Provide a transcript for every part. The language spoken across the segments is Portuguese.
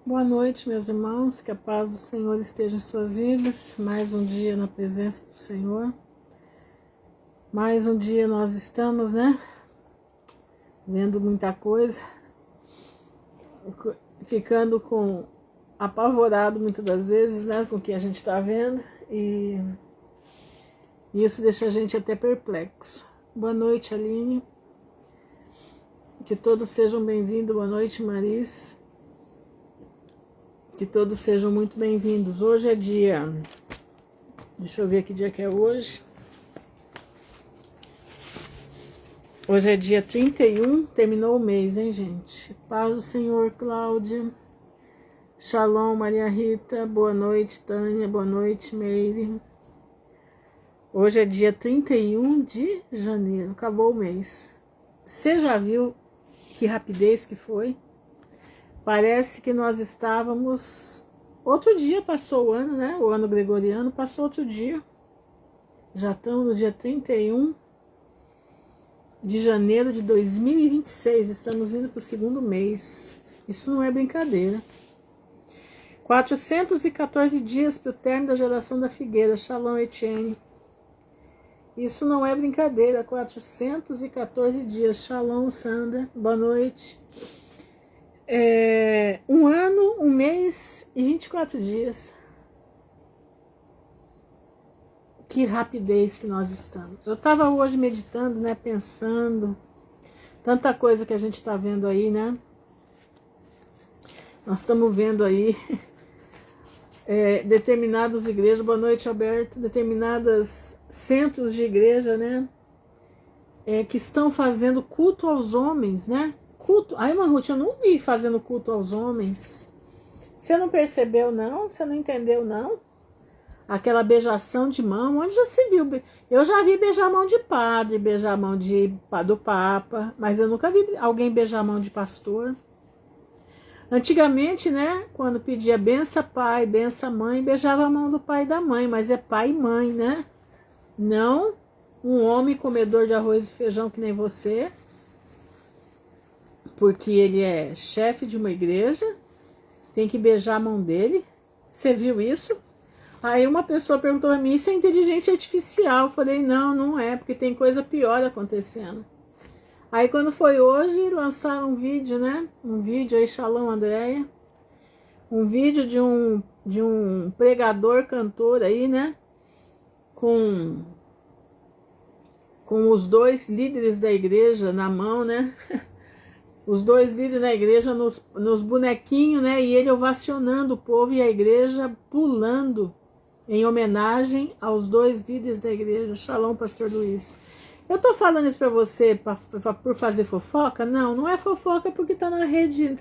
Boa noite, meus irmãos, que a paz do Senhor esteja em suas vidas. Mais um dia na presença do Senhor. Mais um dia nós estamos, vendo muita coisa, ficando apavorado muitas das vezes, com o que a gente está vendo, e isso deixa a gente até perplexo. Boa noite, Aline. Que todos sejam bem-vindos. Boa noite, Maris. Que todos sejam muito bem-vindos. Hoje é dia... Deixa eu ver que dia que é hoje. Hoje é dia 31, terminou o mês, hein, gente? Paz do Senhor, Cláudia. Shalom, Maria Rita. Boa noite, Tânia. Boa noite, Meire. Hoje é dia 31 de janeiro. Acabou o mês. Você já viu que rapidez que foi? Parece que nós estávamos... Outro dia passou o ano, O ano gregoriano passou outro dia. Já estamos no dia 31 de janeiro de 2026. Estamos indo para o segundo mês. Isso não é brincadeira. 414 dias para o término da geração da figueira. Shalom, Etienne. Isso não é brincadeira. 414 dias. Shalom, Sandra. Boa noite. Um ano, um mês e 24 dias. Que rapidez que nós estamos. Eu estava hoje meditando, pensando, tanta coisa que a gente está vendo aí, Nós estamos vendo aí determinadas igrejas, boa noite, Alberto, determinadas centros de igreja, que estão fazendo culto aos homens, Culto. Ai, Ruth, eu não vi fazendo culto aos homens. Você não percebeu, não? Você não entendeu, não? Aquela beijação de mão, onde já se viu? Eu já vi beijar a mão de padre, beijar a mão do papa, mas eu nunca vi alguém beijar a mão de pastor. Antigamente, quando pedia benção pai, benção mãe, beijava a mão do pai e da mãe, mas é pai e mãe, Não um homem comedor de arroz e feijão que nem você, porque ele é chefe de uma igreja, tem que beijar a mão dele. Você viu isso? Aí uma pessoa perguntou a mim, isso é inteligência artificial? Eu falei, não é, porque tem coisa pior acontecendo. Aí quando foi hoje, lançaram um vídeo, Um vídeo aí, Shalom, Andréia. Um vídeo de um pregador, cantor aí, Com os dois líderes da igreja na mão, Os dois líderes da igreja nos bonequinhos, E ele ovacionando o povo e a igreja pulando em homenagem aos dois líderes da igreja. Shalom, pastor Luiz. Eu tô falando isso para você por fazer fofoca? Não é fofoca porque tá na rede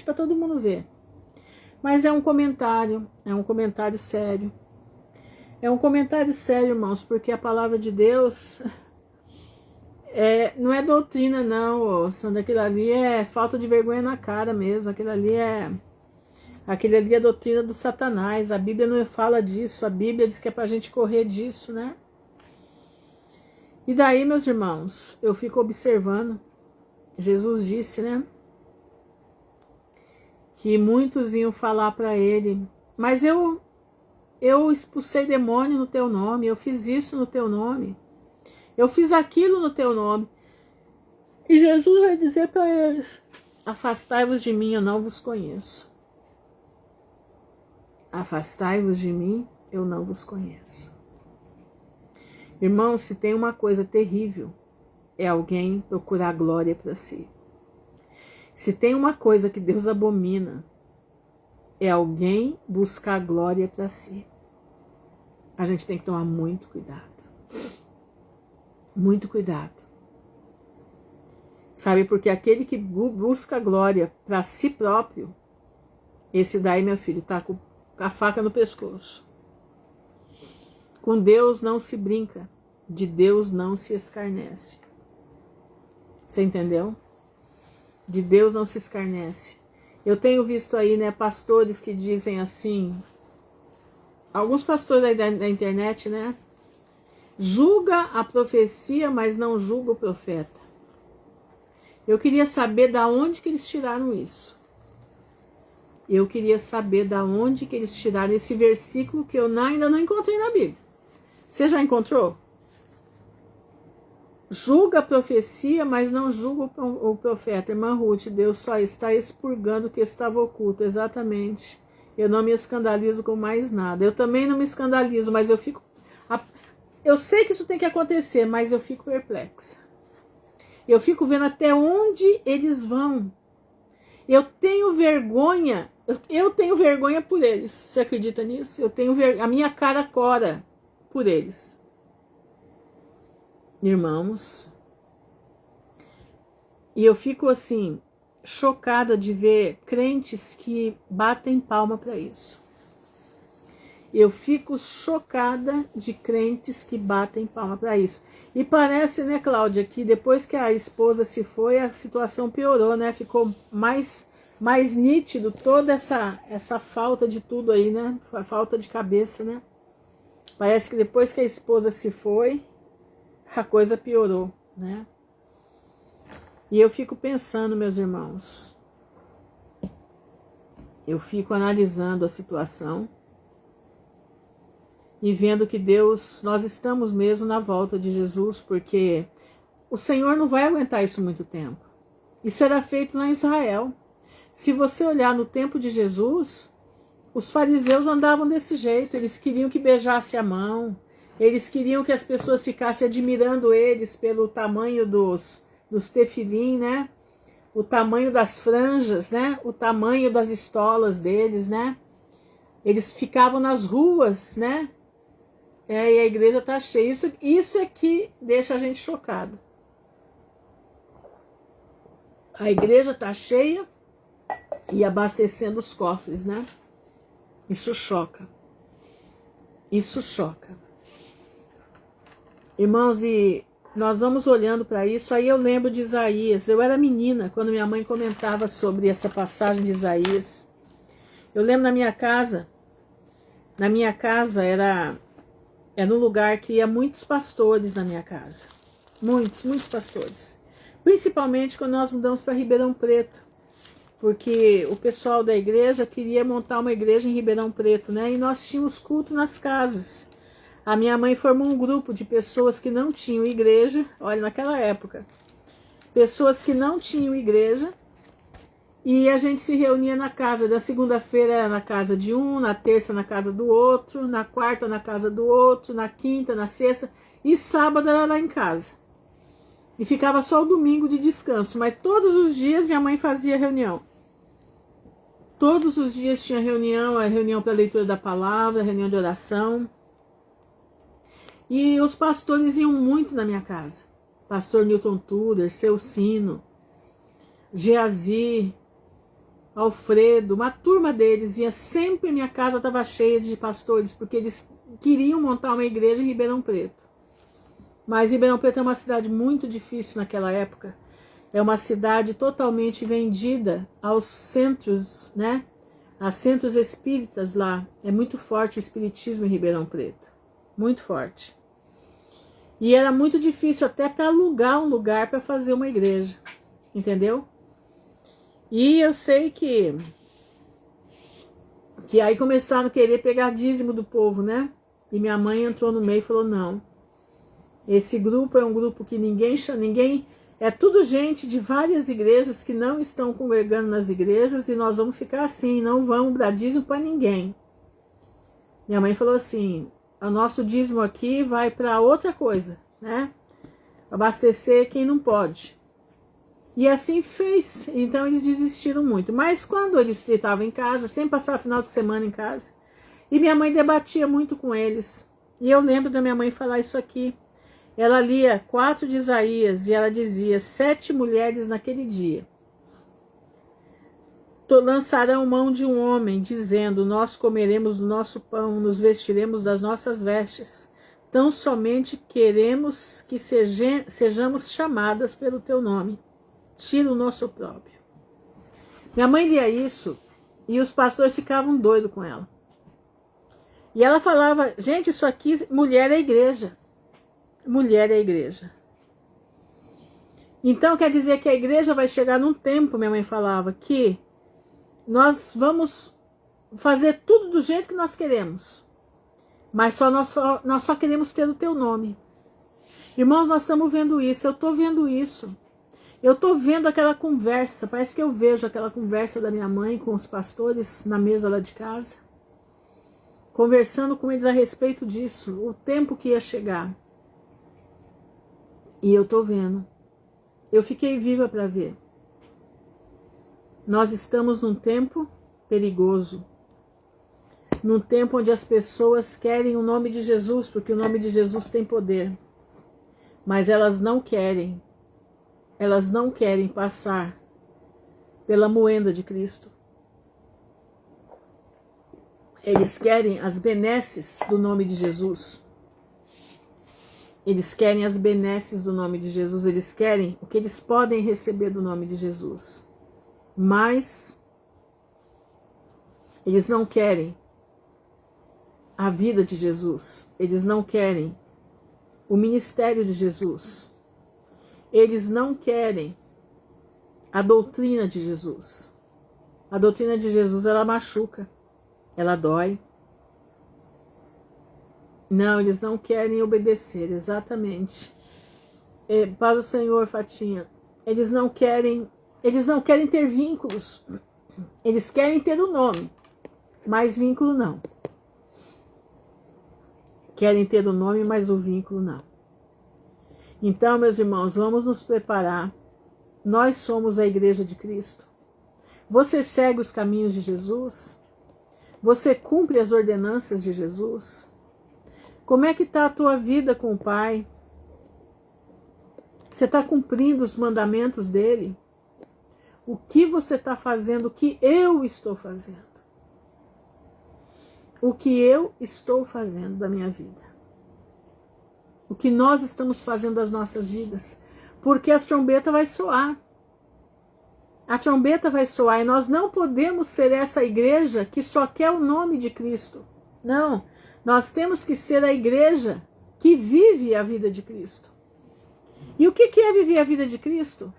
para todo mundo ver. Mas é um comentário sério. É um comentário sério, irmãos, porque a palavra de Deus... não é doutrina, não, Sandra. Aquilo ali é falta de vergonha na cara mesmo. Aquilo ali é a doutrina do Satanás. A Bíblia não fala disso. A Bíblia diz que é pra gente correr disso, E daí, meus irmãos, eu fico observando. Jesus disse, que muitos iam falar para ele, mas eu expulsei demônio no teu nome, eu fiz isso no teu nome. Eu fiz aquilo no teu nome. E Jesus vai dizer para eles, afastai-vos de mim, eu não vos conheço. Afastai-vos de mim, eu não vos conheço. Irmão, se tem uma coisa terrível, é alguém procurar glória para si. Se tem uma coisa que Deus abomina, é alguém buscar glória para si. A gente tem que tomar muito cuidado. Muito cuidado. Sabe, porque aquele que busca glória para si próprio, esse daí, meu filho, tá com a faca no pescoço. Com Deus não se brinca, de Deus não se escarnece. Você entendeu? De Deus não se escarnece. Eu tenho visto aí, pastores que dizem assim, alguns pastores aí da internet, julga a profecia, mas não julga o profeta. Eu queria saber da onde que eles tiraram isso. Eu queria saber da onde que eles tiraram esse versículo que eu ainda não encontrei na Bíblia. Você já encontrou? Julga a profecia, mas não julga o profeta. Irmã Ruth, Deus só está expurgando o que estava oculto. Exatamente. Eu não me escandalizo com mais nada. Eu também não me escandalizo, mas eu fico... Eu sei que isso tem que acontecer, mas eu fico perplexa. Eu fico vendo até onde eles vão. Eu tenho vergonha. Eu tenho vergonha por eles. Você acredita nisso? Eu tenho a minha cara cora por eles. Irmãos. E eu fico assim, chocada de ver crentes que batem palma para isso. Eu fico chocada de crentes que batem palma para isso. E parece, né, Cláudia, que depois que a esposa se foi, a situação piorou, né? Ficou mais nítido toda essa falta de tudo aí, né? A falta de cabeça, né? Parece que depois que a esposa se foi, a coisa piorou, né? E eu fico pensando, meus irmãos, eu fico analisando a situação e vendo que Deus, nós estamos mesmo na volta de Jesus, porque o Senhor não vai aguentar isso muito tempo. Isso era feito lá em Israel. Se você olhar no tempo de Jesus, os fariseus andavam desse jeito, eles queriam que beijasse a mão, eles queriam que as pessoas ficassem admirando eles pelo tamanho dos tefilim, né? O tamanho das franjas, né? O tamanho das estolas deles, né? Eles ficavam nas ruas, né? E a igreja tá cheia. Isso é que deixa a gente chocado. A igreja tá cheia e abastecendo os cofres, né? Isso choca. Isso choca. Irmãos, e nós vamos olhando para isso, aí eu lembro de Isaías. Eu era menina quando minha mãe comentava sobre essa passagem de Isaías. Eu lembro na minha casa era um lugar que ia muitos pastores na minha casa. Muitos pastores. Principalmente quando nós mudamos para Ribeirão Preto. Porque o pessoal da igreja queria montar uma igreja em Ribeirão Preto, né? E nós tínhamos culto nas casas. A minha mãe formou um grupo de pessoas que não tinham igreja. Olha, naquela época. Pessoas que não tinham igreja. E a gente se reunia na casa. Da segunda-feira era na casa de um, na terça na casa do outro, na quarta na casa do outro, na quinta, na sexta. E sábado era lá em casa. E ficava só o domingo de descanso. Mas todos os dias minha mãe fazia reunião. Todos os dias tinha reunião, a reunião para leitura da palavra, reunião de oração. E os pastores iam muito na minha casa. Pastor Newton Tudor, Seu Sino, Geazi, Alfredo, uma turma deles ia sempre, minha casa estava cheia de pastores, porque eles queriam montar uma igreja em Ribeirão Preto. Mas Ribeirão Preto é uma cidade muito difícil naquela época. É uma cidade totalmente vendida aos centros, né? A centros espíritas lá. É muito forte o espiritismo em Ribeirão Preto. Muito forte. E era muito difícil até para alugar um lugar para fazer uma igreja. Entendeu? E eu sei que aí começaram a querer pegar dízimo do povo, né? E minha mãe entrou no meio e falou, não. Esse grupo é um grupo que ninguém... É tudo gente de várias igrejas que não estão congregando nas igrejas e nós vamos ficar assim, não vamos dar dízimo para ninguém. Minha mãe falou assim, o nosso dízimo aqui vai para outra coisa, né? Abastecer quem não pode. E assim fez, então eles desistiram muito. Mas quando eles estavam em casa, sempre passava final de semana em casa, e minha mãe debatia muito com eles. E eu lembro da minha mãe falar isso aqui. Ela lia 4 de Isaías e ela dizia, 7 mulheres naquele dia lançarão mão de um homem, dizendo, nós comeremos do nosso pão, nos vestiremos das nossas vestes. Tão somente queremos que sejamos chamadas pelo teu nome. Tira o nosso próprio. Minha mãe lia isso e os pastores ficavam doidos com ela. E ela falava, gente, isso aqui, mulher é igreja. Mulher é a igreja. Então quer dizer que a igreja vai chegar num tempo, minha mãe falava, que nós vamos fazer tudo do jeito que nós queremos, mas nós só queremos ter o teu nome. Irmãos, nós estamos vendo isso, eu estou vendo isso. Eu estou vendo aquela conversa, parece que eu vejo aquela conversa da minha mãe com os pastores na mesa lá de casa, conversando com eles a respeito disso, o tempo que ia chegar. E eu estou vendo. Eu fiquei viva para ver. Nós estamos num tempo perigoso. Num tempo onde as pessoas querem o nome de Jesus, porque o nome de Jesus tem poder. Mas elas não querem passar pela moenda de Cristo. Eles querem as benesses do nome de Jesus. Eles querem as benesses do nome de Jesus. Eles querem o que eles podem receber do nome de Jesus. Mas eles não querem a vida de Jesus. Eles não querem o ministério de Jesus. Eles não querem a doutrina de Jesus. A doutrina de Jesus, ela machuca, ela dói. Não, eles não querem obedecer, exatamente. Para o Senhor, Fatinha, eles não querem ter vínculos. Eles querem ter o nome, mas vínculo não. Querem ter o nome, mas o vínculo não. Então, meus irmãos, vamos nos preparar. Nós somos a Igreja de Cristo. Você segue os caminhos de Jesus? Você cumpre as ordenanças de Jesus? Como é que está a tua vida com o Pai? Você está cumprindo os mandamentos dele? O que você está fazendo? O que eu estou fazendo? O que eu estou fazendo da minha vida? O que nós estamos fazendo das nossas vidas? Porque a trombeta vai soar. A trombeta vai soar e nós não podemos ser essa igreja que só quer o nome de Cristo. Não, nós temos que ser a igreja que vive a vida de Cristo. E o que é viver a vida de Cristo?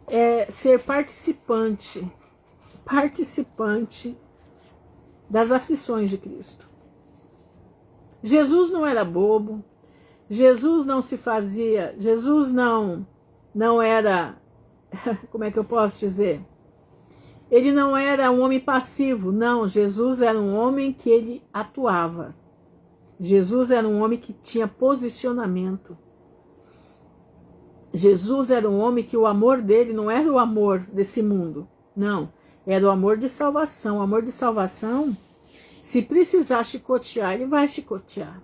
É ser participante das aflições de Cristo. Jesus não era bobo, Jesus não se fazia, Jesus não era, como é que eu posso dizer? Ele não era um homem passivo, não, Jesus era um homem que ele atuava. Jesus era um homem que tinha posicionamento. Jesus era um homem que o amor dele não era o amor desse mundo, não, era o amor de salvação. O amor de salvação, se precisar chicotear, ele vai chicotear.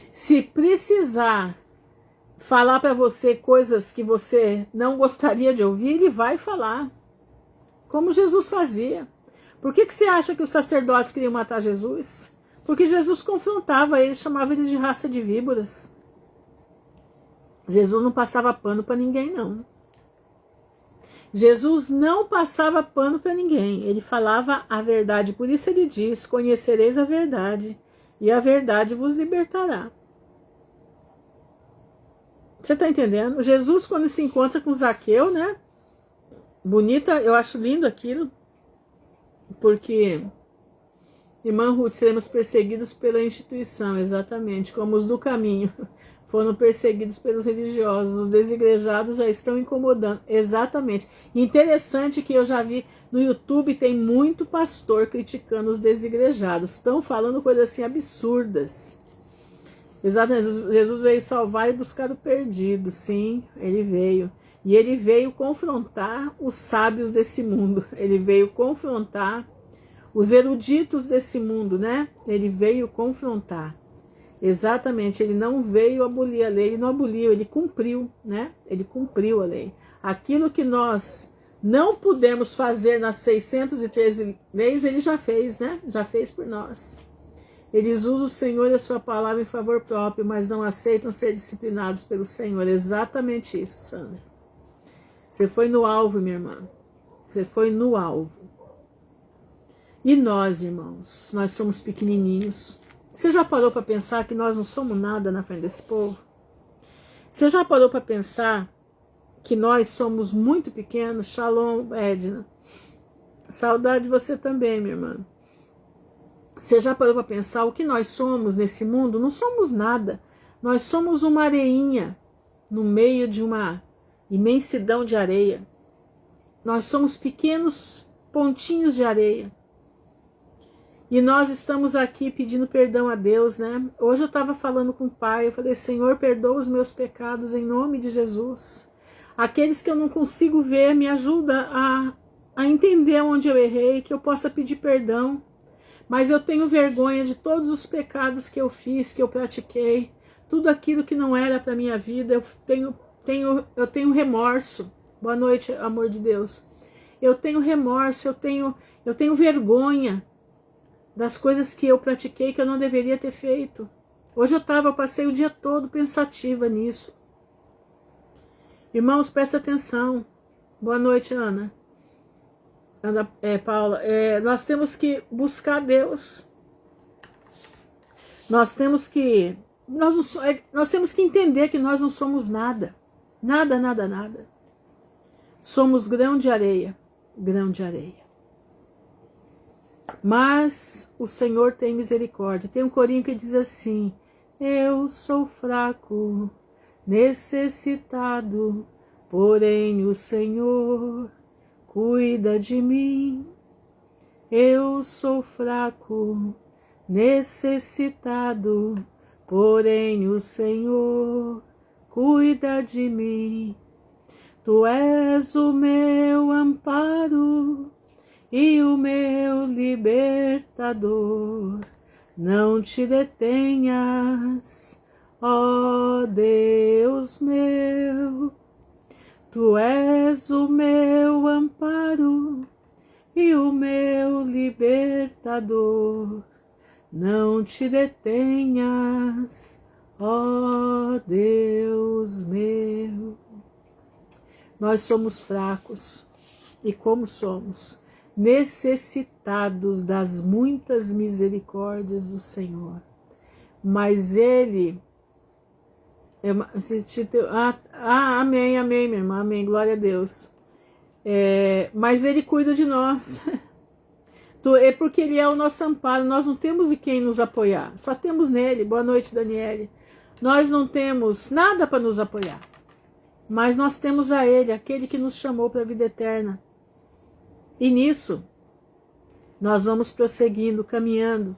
Se precisar falar para você coisas que você não gostaria de ouvir, ele vai falar. Como Jesus fazia. Por que você acha que os sacerdotes queriam matar Jesus? Porque Jesus confrontava eles, chamava eles de raça de víboras. Jesus não passava pano para ninguém, não. Jesus não passava pano para ninguém. Ele falava a verdade. Por isso ele diz, conhecereis a verdade, e a verdade vos libertará. Você está entendendo? Jesus, quando se encontra com Zaqueu, né? Bonita, eu acho lindo aquilo. Porque, irmã Ruth, seremos perseguidos pela instituição, exatamente, como os do caminho. Foram perseguidos pelos religiosos, os desigrejados já estão incomodando, exatamente. Interessante que eu já vi no YouTube, tem muito pastor criticando os desigrejados, estão falando coisas assim absurdas. Exatamente, Jesus veio salvar e buscar o perdido, sim, ele veio. E ele veio confrontar os sábios desse mundo, ele veio confrontar os eruditos desse mundo, né? Ele veio confrontar. Exatamente, ele não veio abolir a lei, ele não aboliu, ele cumpriu, né? Ele cumpriu a lei. Aquilo que nós não pudemos fazer nas 613 leis, ele já fez, né? Já fez por nós. Eles usam o Senhor e a sua palavra em favor próprio, mas não aceitam ser disciplinados pelo Senhor. Exatamente isso, Sandra. Você foi no alvo, minha irmã. Você foi no alvo. E nós, irmãos, nós somos pequenininhos. Você já parou para pensar que nós não somos nada na frente desse povo? Você já parou para pensar que nós somos muito pequenos? Shalom, Edna. Saudade de você também, minha irmã. Você já parou para pensar o que nós somos nesse mundo? Não somos nada. Nós somos uma areinha no meio de uma imensidão de areia. Nós somos pequenos pontinhos de areia. E nós estamos aqui pedindo perdão a Deus, né? Hoje eu estava falando com o Pai, eu falei, Senhor, perdoa os meus pecados em nome de Jesus. Aqueles que eu não consigo ver, me ajuda a entender onde eu errei, que eu possa pedir perdão. Mas eu tenho vergonha de todos os pecados que eu fiz, que eu pratiquei, tudo aquilo que não era para minha vida, eu tenho remorso. Boa noite, amor de Deus. Eu tenho remorso, eu tenho vergonha das coisas que eu pratiquei que eu não deveria ter feito. Hoje eu passei o dia todo pensativa nisso. Irmãos, presta atenção. Boa noite, Ana. Paula, nós temos que buscar Deus. Nós temos que entender que nós não somos nada. Nada, nada, nada. Somos grão de areia. Grão de areia. Mas o Senhor tem misericórdia. Tem um corinho que diz assim: eu sou fraco, necessitado, porém o Senhor cuida de mim. Eu sou fraco, necessitado, porém o Senhor cuida de mim. Tu és o meu amparo e o meu libertador. Não te detenhas, ó Deus meu. Tu és o meu amparo e o meu libertador. Não te detenhas, ó Deus meu. Nós somos fracos e como somos? Necessitados das muitas misericórdias do Senhor. Mas Ele... amém, amém, minha irmã, amém, glória a Deus. Mas Ele cuida de nós. É porque Ele é o nosso amparo. Nós não temos de quem nos apoiar, só temos nele. Boa noite, Daniele. Nós não temos nada para nos apoiar, mas nós temos a Ele, aquele que nos chamou para a vida eterna. E nisso nós vamos prosseguindo, caminhando.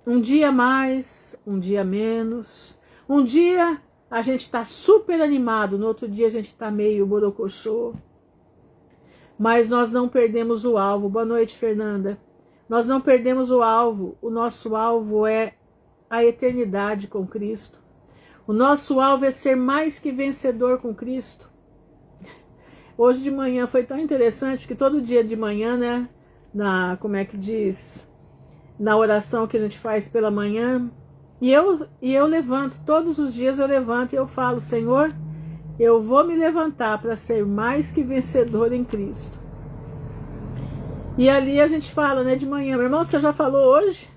Um dia mais, um dia menos. Um dia a gente está super animado, no outro dia a gente está meio borocochô. Mas nós não perdemos o alvo. Boa noite, Fernanda. Nós não perdemos o alvo. O nosso alvo é a eternidade com Cristo. O nosso alvo é ser mais que vencedor com Cristo. Hoje de manhã foi tão interessante, porque todo dia de manhã, né, como é que diz, na oração que a gente faz pela manhã, e eu levanto, todos os dias eu levanto e eu falo, Senhor, eu vou me levantar para ser mais que vencedor em Cristo. E ali a gente fala, né, de manhã, meu irmão, você já falou hoje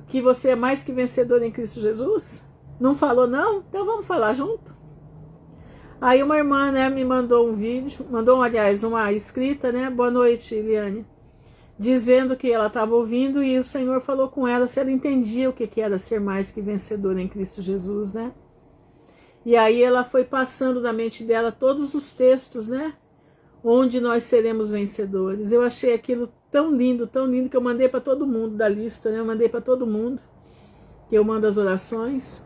que você é mais que vencedor em Cristo Jesus? Não falou não? Então vamos falar junto. Aí uma irmã, né, me mandou um vídeo, aliás, uma escrita, né, boa noite, Eliane, dizendo que ela estava ouvindo e o Senhor falou com ela se ela entendia o que era ser mais que vencedor em Cristo Jesus, né? E aí ela foi passando na mente dela todos os textos, né, onde nós seremos vencedores. Eu achei aquilo tão lindo, que eu mandei para todo mundo da lista, né, eu mandei para todo mundo, que eu mando as orações.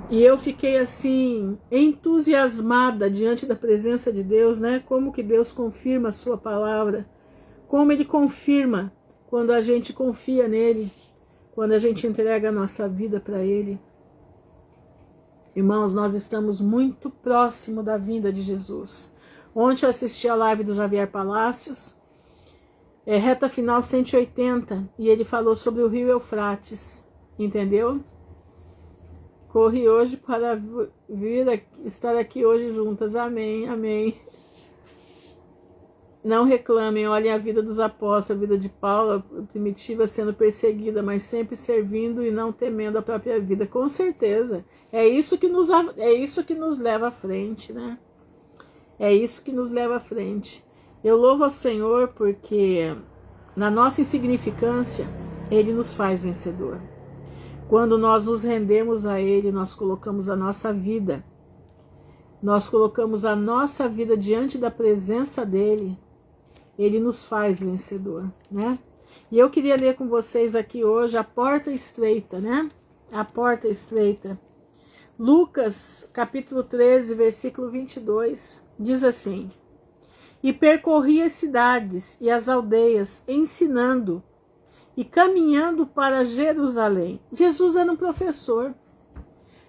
E eu fiquei assim, entusiasmada diante da presença de Deus, né? Como que Deus confirma a sua palavra, como Ele confirma quando a gente confia nele, quando a gente entrega a nossa vida para Ele. Irmãos, nós estamos muito próximo da vinda de Jesus. Ontem eu assisti a live do Javier Palacios, reta final 180, e ele falou sobre o rio Eufrates, entendeu? Corre hoje para estar aqui hoje juntas. Amém, amém. Não reclamem, olhem a vida dos apóstolos, a vida de Paulo, primitiva, sendo perseguida, mas sempre servindo e não temendo a própria vida. Com certeza. É isso que nos leva à frente, né? É isso que nos leva à frente. Eu louvo ao Senhor porque na nossa insignificância Ele nos faz vencedor. Quando nós nos rendemos a Ele, nós colocamos a nossa vida. Nós colocamos a nossa vida diante da presença dEle. Ele nos faz vencedor, né? E eu queria ler com vocês aqui hoje a porta estreita, né? A porta estreita. Lucas, capítulo 13, versículo 22, diz assim: E percorria as cidades e as aldeias, ensinando e caminhando para Jerusalém. Jesus era um professor.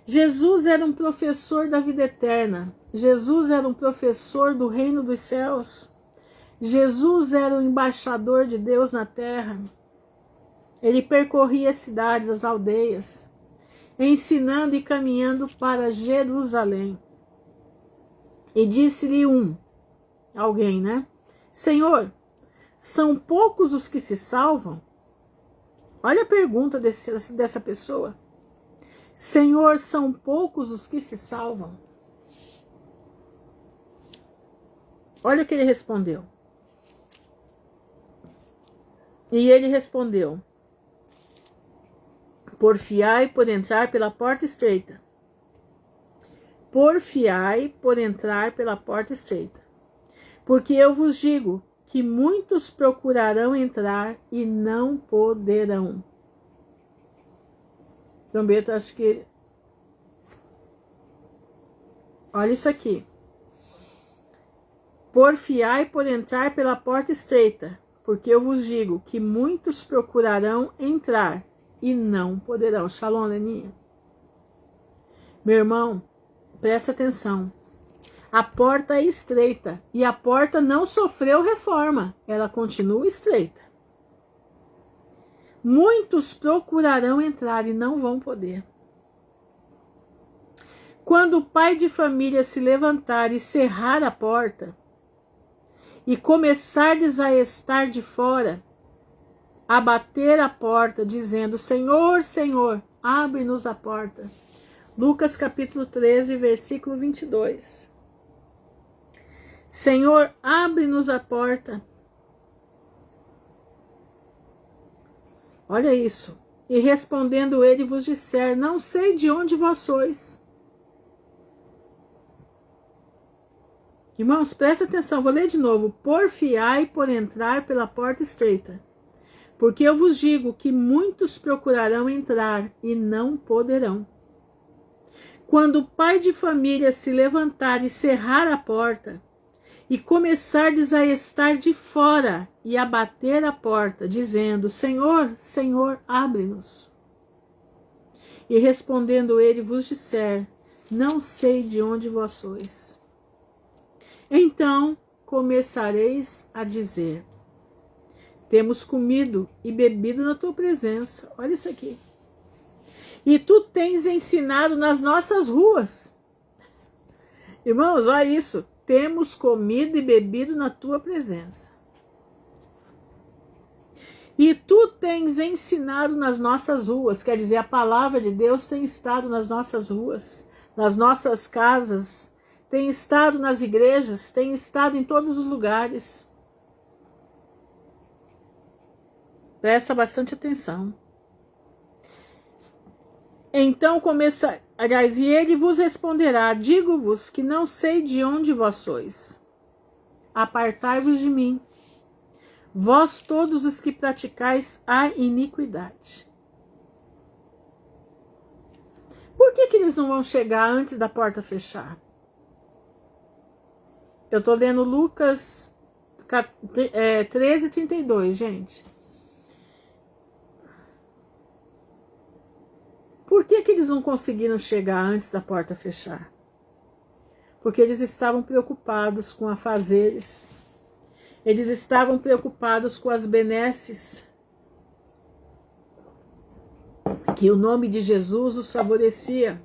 Jesus era um professor da vida eterna. Jesus era um professor do reino dos céus. Jesus era o embaixador de Deus na terra. Ele percorria as cidades, as aldeias, ensinando e caminhando para Jerusalém. E disse-lhe alguém, né? Senhor, são poucos os que se salvam? Olha a pergunta dessa pessoa. Senhor, são poucos os que se salvam? Olha o que ele respondeu. E ele respondeu: Porfiai por entrar pela porta estreita. Porfiai por entrar pela porta estreita. Porque eu vos digo que muitos procurarão entrar e não poderão. Trombeta, acho que... Olha isso aqui. Porfiai por entrar pela porta estreita, porque eu vos digo que muitos procurarão entrar e não poderão. Shalom, Leninha. Meu irmão, presta atenção. A porta é estreita e a porta não sofreu reforma. Ela continua estreita. Muitos procurarão entrar e não vão poder. Quando o pai de família se levantar e cerrar a porta, e começardes a estar de fora, a bater a porta, dizendo: Senhor, Senhor, abre-nos a porta. Lucas capítulo 13, versículo 22. Senhor, abre-nos a porta. Olha isso. E respondendo ele vos disser: Não sei de onde vós sois. Irmãos, presta atenção, vou ler de novo. Porfiai por entrar pela porta estreita, porque eu vos digo que muitos procurarão entrar e não poderão. Quando o pai de família se levantar e cerrar a porta, e começardes a estar de fora e a bater a porta, dizendo: Senhor, Senhor, abre-nos. E respondendo ele vos disser: Não sei de onde vós sois. Então começareis a dizer: Temos comido e bebido na tua presença. Olha isso aqui. E tu tens ensinado nas nossas ruas. Irmãos, olha isso. Temos comido e bebido na tua presença. E tu tens ensinado nas nossas ruas. Quer dizer, a palavra de Deus tem estado nas nossas ruas, nas nossas casas, tem estado nas igrejas, tem estado em todos os lugares. Presta bastante atenção. Então e ele vos responderá: Digo-vos que não sei de onde vós sois. Apartai-vos de mim, vós todos os que praticais a iniquidade. Por que eles não vão chegar antes da porta fechar? Eu estou lendo Lucas 13:32, gente. Por que eles não conseguiram chegar antes da porta fechar? Porque eles estavam preocupados com afazeres. Eles estavam preocupados com as benesses. Que o nome de Jesus os favorecia.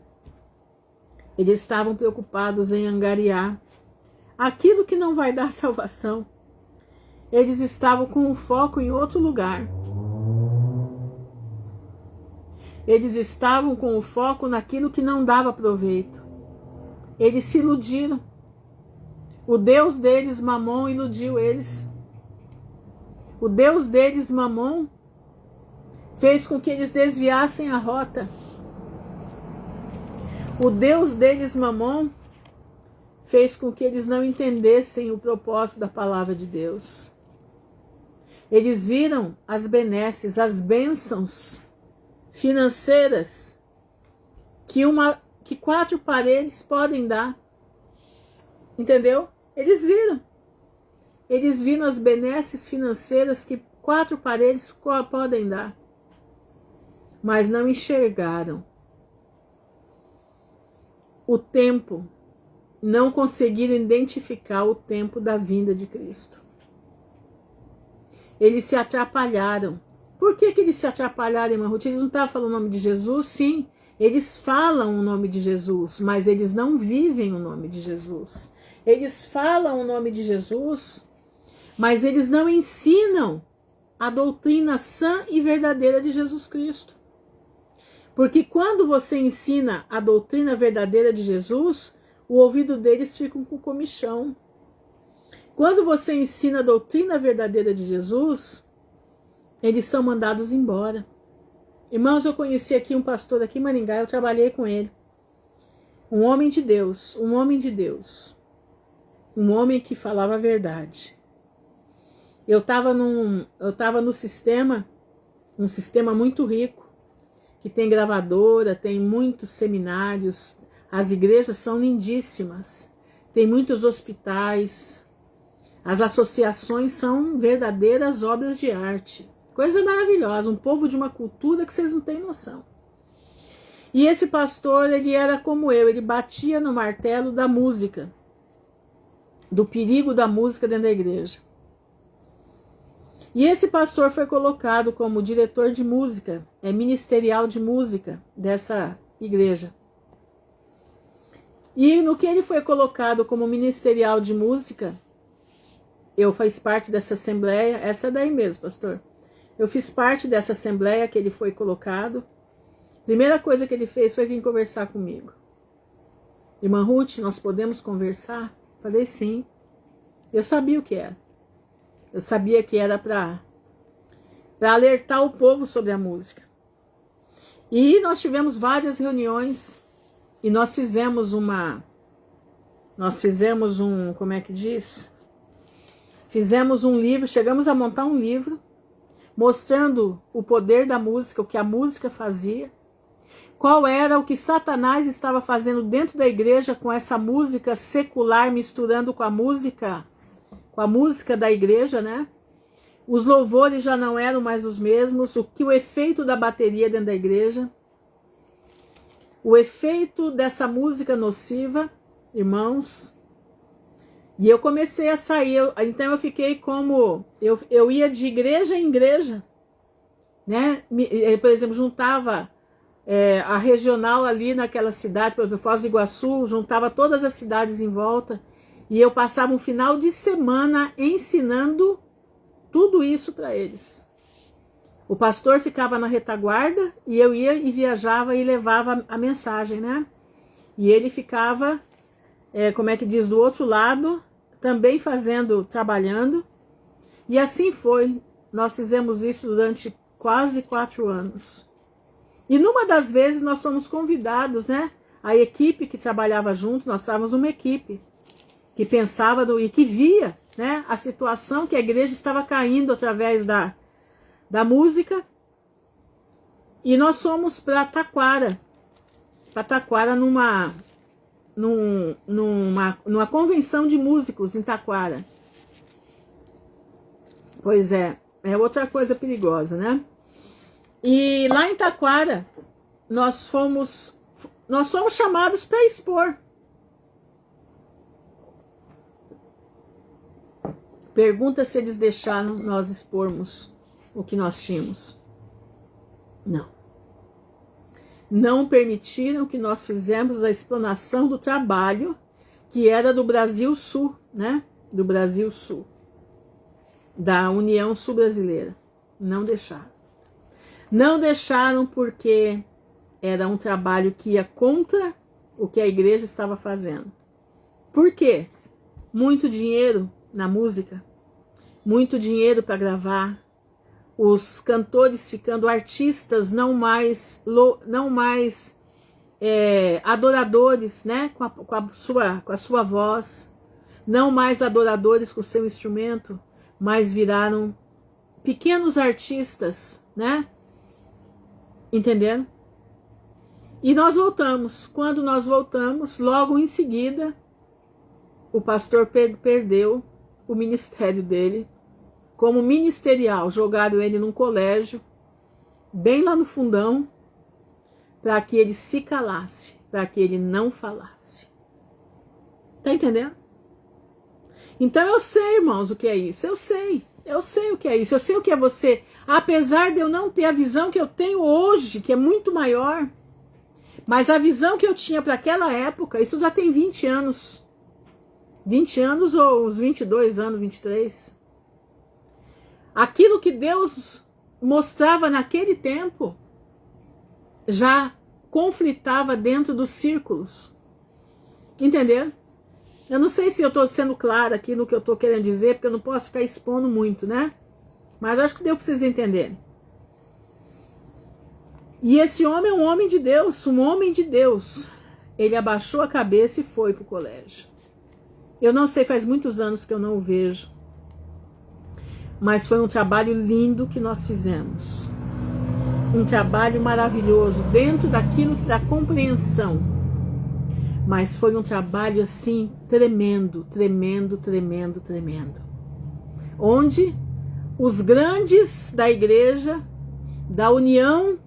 Eles estavam preocupados em angariar aquilo que não vai dar salvação. Eles estavam com o foco em outro lugar. Eles estavam com o foco naquilo que não dava proveito. Eles se iludiram. O Deus deles, Mamon, iludiu eles. O Deus deles, Mamon, fez com que eles desviassem a rota. O Deus deles, Mamon, fez com que eles não entendessem o propósito da palavra de Deus. Eles viram as benesses, as bênçãos financeiras que 4 paredes podem dar. Entendeu? Eles viram. Eles viram as benesses financeiras que 4 paredes podem dar. Mas não enxergaram o tempo, não conseguiram identificar o tempo da vinda de Cristo. Eles se atrapalharam. Por que eles se atrapalharam, irmã Ruth? Eles não estavam falando o nome de Jesus? Sim, eles falam o nome de Jesus, mas eles não vivem o nome de Jesus. Eles falam o nome de Jesus, mas eles não ensinam a doutrina sã e verdadeira de Jesus Cristo. Porque quando você ensina a doutrina verdadeira de Jesus, o ouvido deles fica com comichão. Quando você ensina a doutrina verdadeira de Jesus, eles são mandados embora. Irmãos, eu conheci aqui um pastor aqui em Maringá, eu trabalhei com ele. Um homem de Deus, um homem de Deus. Um homem que falava a verdade. Eu estava no sistema, um sistema muito rico, que tem gravadora, tem muitos seminários, as igrejas são lindíssimas, tem muitos hospitais, as associações são verdadeiras obras de arte, coisa maravilhosa, um povo de uma cultura que vocês não têm noção. E esse pastor, ele era como eu, ele batia no martelo da música, do perigo da música dentro da igreja. E esse pastor foi colocado como diretor de música, ministerial de música dessa igreja. E no que ele foi colocado como ministerial de música, eu fiz parte dessa assembleia, essa daí mesmo, pastor. Eu fiz parte dessa assembleia que ele foi colocado. Primeira coisa que ele fez foi vir conversar comigo. Irmã Ruth, nós podemos conversar? Falei sim. Eu sabia o que era. Eu sabia que era para alertar o povo sobre a música. E nós tivemos várias reuniões e nós fizemos como é que diz? Fizemos um livro, chegamos a montar um livro mostrando o poder da música, o que a música fazia, qual era o que Satanás estava fazendo dentro da igreja com essa música secular misturando com a música da igreja, né? Os louvores já não eram mais os mesmos, o efeito da bateria dentro da igreja, o efeito dessa música nociva, irmãos. E eu comecei a sair, então eu fiquei como, eu ia de igreja em igreja, né? Por exemplo, juntava a regional ali naquela cidade, por exemplo, Foz do Iguaçu, juntava todas as cidades em volta, e eu passava um final de semana ensinando tudo isso para eles. O pastor ficava na retaguarda e eu ia e viajava e levava a mensagem, né? E ele ficava, como é que diz, do outro lado, também trabalhando. E assim foi. Nós fizemos isso durante quase 4 anos. E numa das vezes nós fomos convidados, né? A equipe que trabalhava junto, nós estávamos numa equipe que pensava e que via, né, a situação que a igreja estava caindo através da música. E nós fomos para Taquara numa convenção de músicos em Taquara. Pois é outra coisa perigosa, né? E lá em Taquara nós fomos chamados para expor. Pergunta se eles deixaram nós expormos o que nós tínhamos. Não. Não permitiram que nós fizéssemos a explanação do trabalho que era do Brasil Sul, né? Do Brasil Sul. Da União Sul-Brasileira. Não deixaram. Não deixaram porque era um trabalho que ia contra o que a igreja estava fazendo. Por quê? muito dinheiro na música, muito dinheiro para gravar, os cantores ficando artistas, não mais adoradores, né, com a sua voz, não mais adoradores com o seu instrumento, mas viraram pequenos artistas, né? Entenderam? E nós voltamos. Quando nós voltamos, logo em seguida, o pastor perdeu o ministério dele como ministerial. Jogaram ele num colégio, bem lá no fundão, para que ele se calasse, para que ele não falasse. Tá entendendo? Então eu sei, irmãos, o que é isso. Eu sei o que é isso. Eu sei o que é você. Apesar de eu não ter a visão que eu tenho hoje, que é muito maior, mas a visão que eu tinha para aquela época, isso já tem 20 anos. 20 anos ou uns 22 anos, 23. Aquilo que Deus mostrava naquele tempo já conflitava dentro dos círculos. Entenderam? Eu não sei se eu estou sendo clara aqui no que eu estou querendo dizer, porque eu não posso ficar expondo muito, né? Mas acho que deu para vocês entenderem. E esse homem é um homem de Deus, um homem de Deus. Ele abaixou a cabeça e foi para o colégio. Eu não sei, faz muitos anos que eu não o vejo. Mas foi um trabalho lindo que nós fizemos. Um trabalho maravilhoso, dentro daquilo que dá compreensão. Mas foi um trabalho assim, tremendo, tremendo, tremendo, tremendo. Onde os grandes da igreja, da União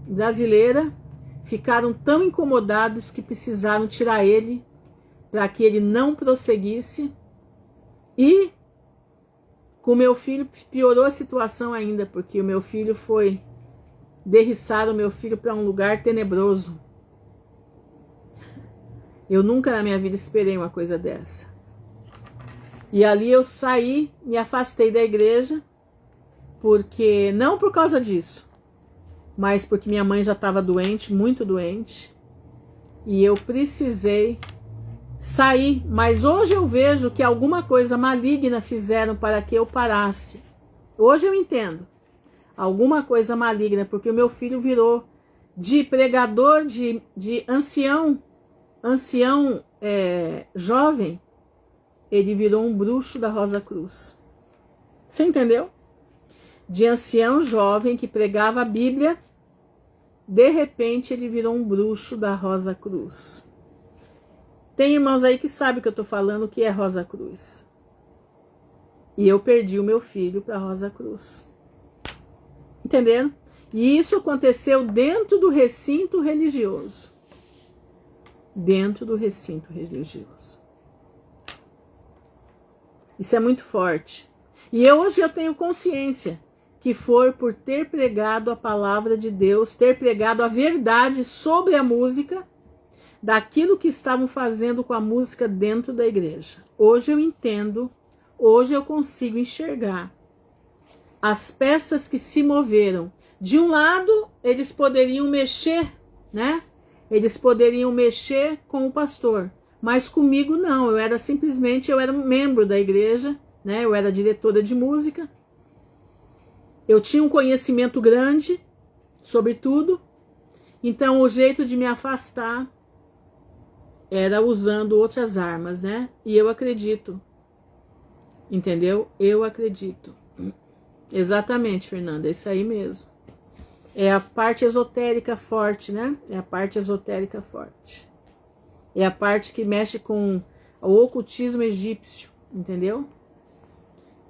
Brasileira, ficaram tão incomodados que precisaram tirar ele para que ele não prosseguisse. E com meu filho piorou a situação ainda, porque o meu filho foi derriçar o meu filho para um lugar tenebroso. Eu nunca na minha vida esperei uma coisa dessa. E ali eu saí, me afastei da igreja, porque não por causa disso, mas porque minha mãe já estava doente, muito doente, e eu precisei sair. Mas hoje eu vejo que alguma coisa maligna fizeram para que eu parasse. Hoje eu entendo. Alguma coisa maligna, porque o meu filho virou de pregador, de ancião jovem, ele virou um bruxo da Rosa Cruz. Você entendeu? De ancião jovem que pregava a Bíblia, de repente ele virou um bruxo da Rosa Cruz. Tem irmãos aí que sabem o que eu estou falando, o que é Rosa Cruz. E eu perdi o meu filho para a Rosa Cruz. Entenderam? E isso aconteceu dentro do recinto religioso. Dentro do recinto religioso. Isso é muito forte. E hoje eu tenho consciência que foi por ter pregado a palavra de Deus, ter pregado a verdade sobre a música, daquilo que estavam fazendo com a música dentro da igreja. Hoje eu entendo, hoje eu consigo enxergar as peças que se moveram. De um lado, eles poderiam mexer, né? Eles poderiam mexer com o pastor, mas comigo não. Eu era membro da igreja, né? Eu era diretora de música. Eu tinha um conhecimento grande sobre tudo. Então o jeito de me afastar era usando outras armas, né? E eu acredito. Entendeu? Eu acredito. Exatamente, Fernanda, é isso aí mesmo. É a parte esotérica forte, né? É a parte esotérica forte. É a parte que mexe com o ocultismo egípcio, entendeu?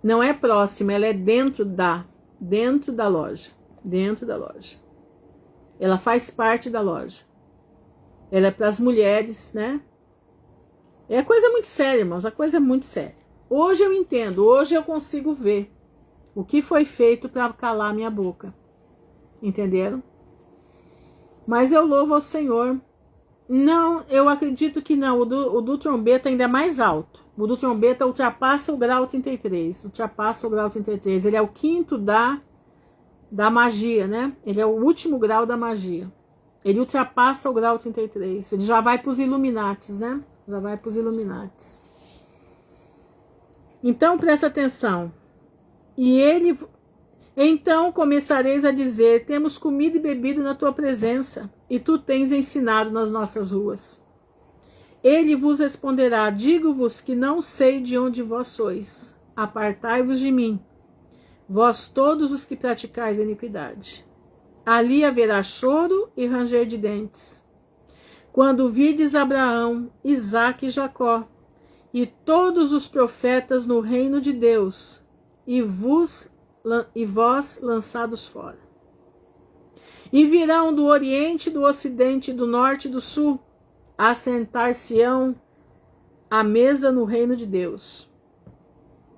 Não é próxima, ela é dentro da loja. Dentro da loja. Ela faz parte da loja. Ela é para as mulheres, né? É coisa muito séria, irmãos, a coisa é muito séria. Hoje eu entendo, hoje eu consigo ver o que foi feito para calar minha boca. Entenderam? Mas eu louvo ao Senhor. Não, eu acredito que não. O do trombeta ainda é mais alto. O do trombeta ultrapassa o grau 33. Ultrapassa o grau 33. Ele é o quinto da magia, né? Ele é o último grau da magia. Ele ultrapassa o grau 33. Ele já vai para os Illuminates, né? Já vai para os Illuminates. Então presta atenção. E ele, então começareis a dizer: temos comido e bebido na tua presença, e tu tens ensinado nas nossas ruas. Ele vos responderá: digo-vos que não sei de onde vós sois. Apartai-vos de mim, vós todos os que praticais a iniquidade. Ali haverá choro e ranger de dentes, quando virdes Abraão, Isaque e Jacó, e todos os profetas no reino de Deus, e vós lançados fora. E virão do oriente, do ocidente, do norte e do sul, assentar-se-ão à mesa no reino de Deus.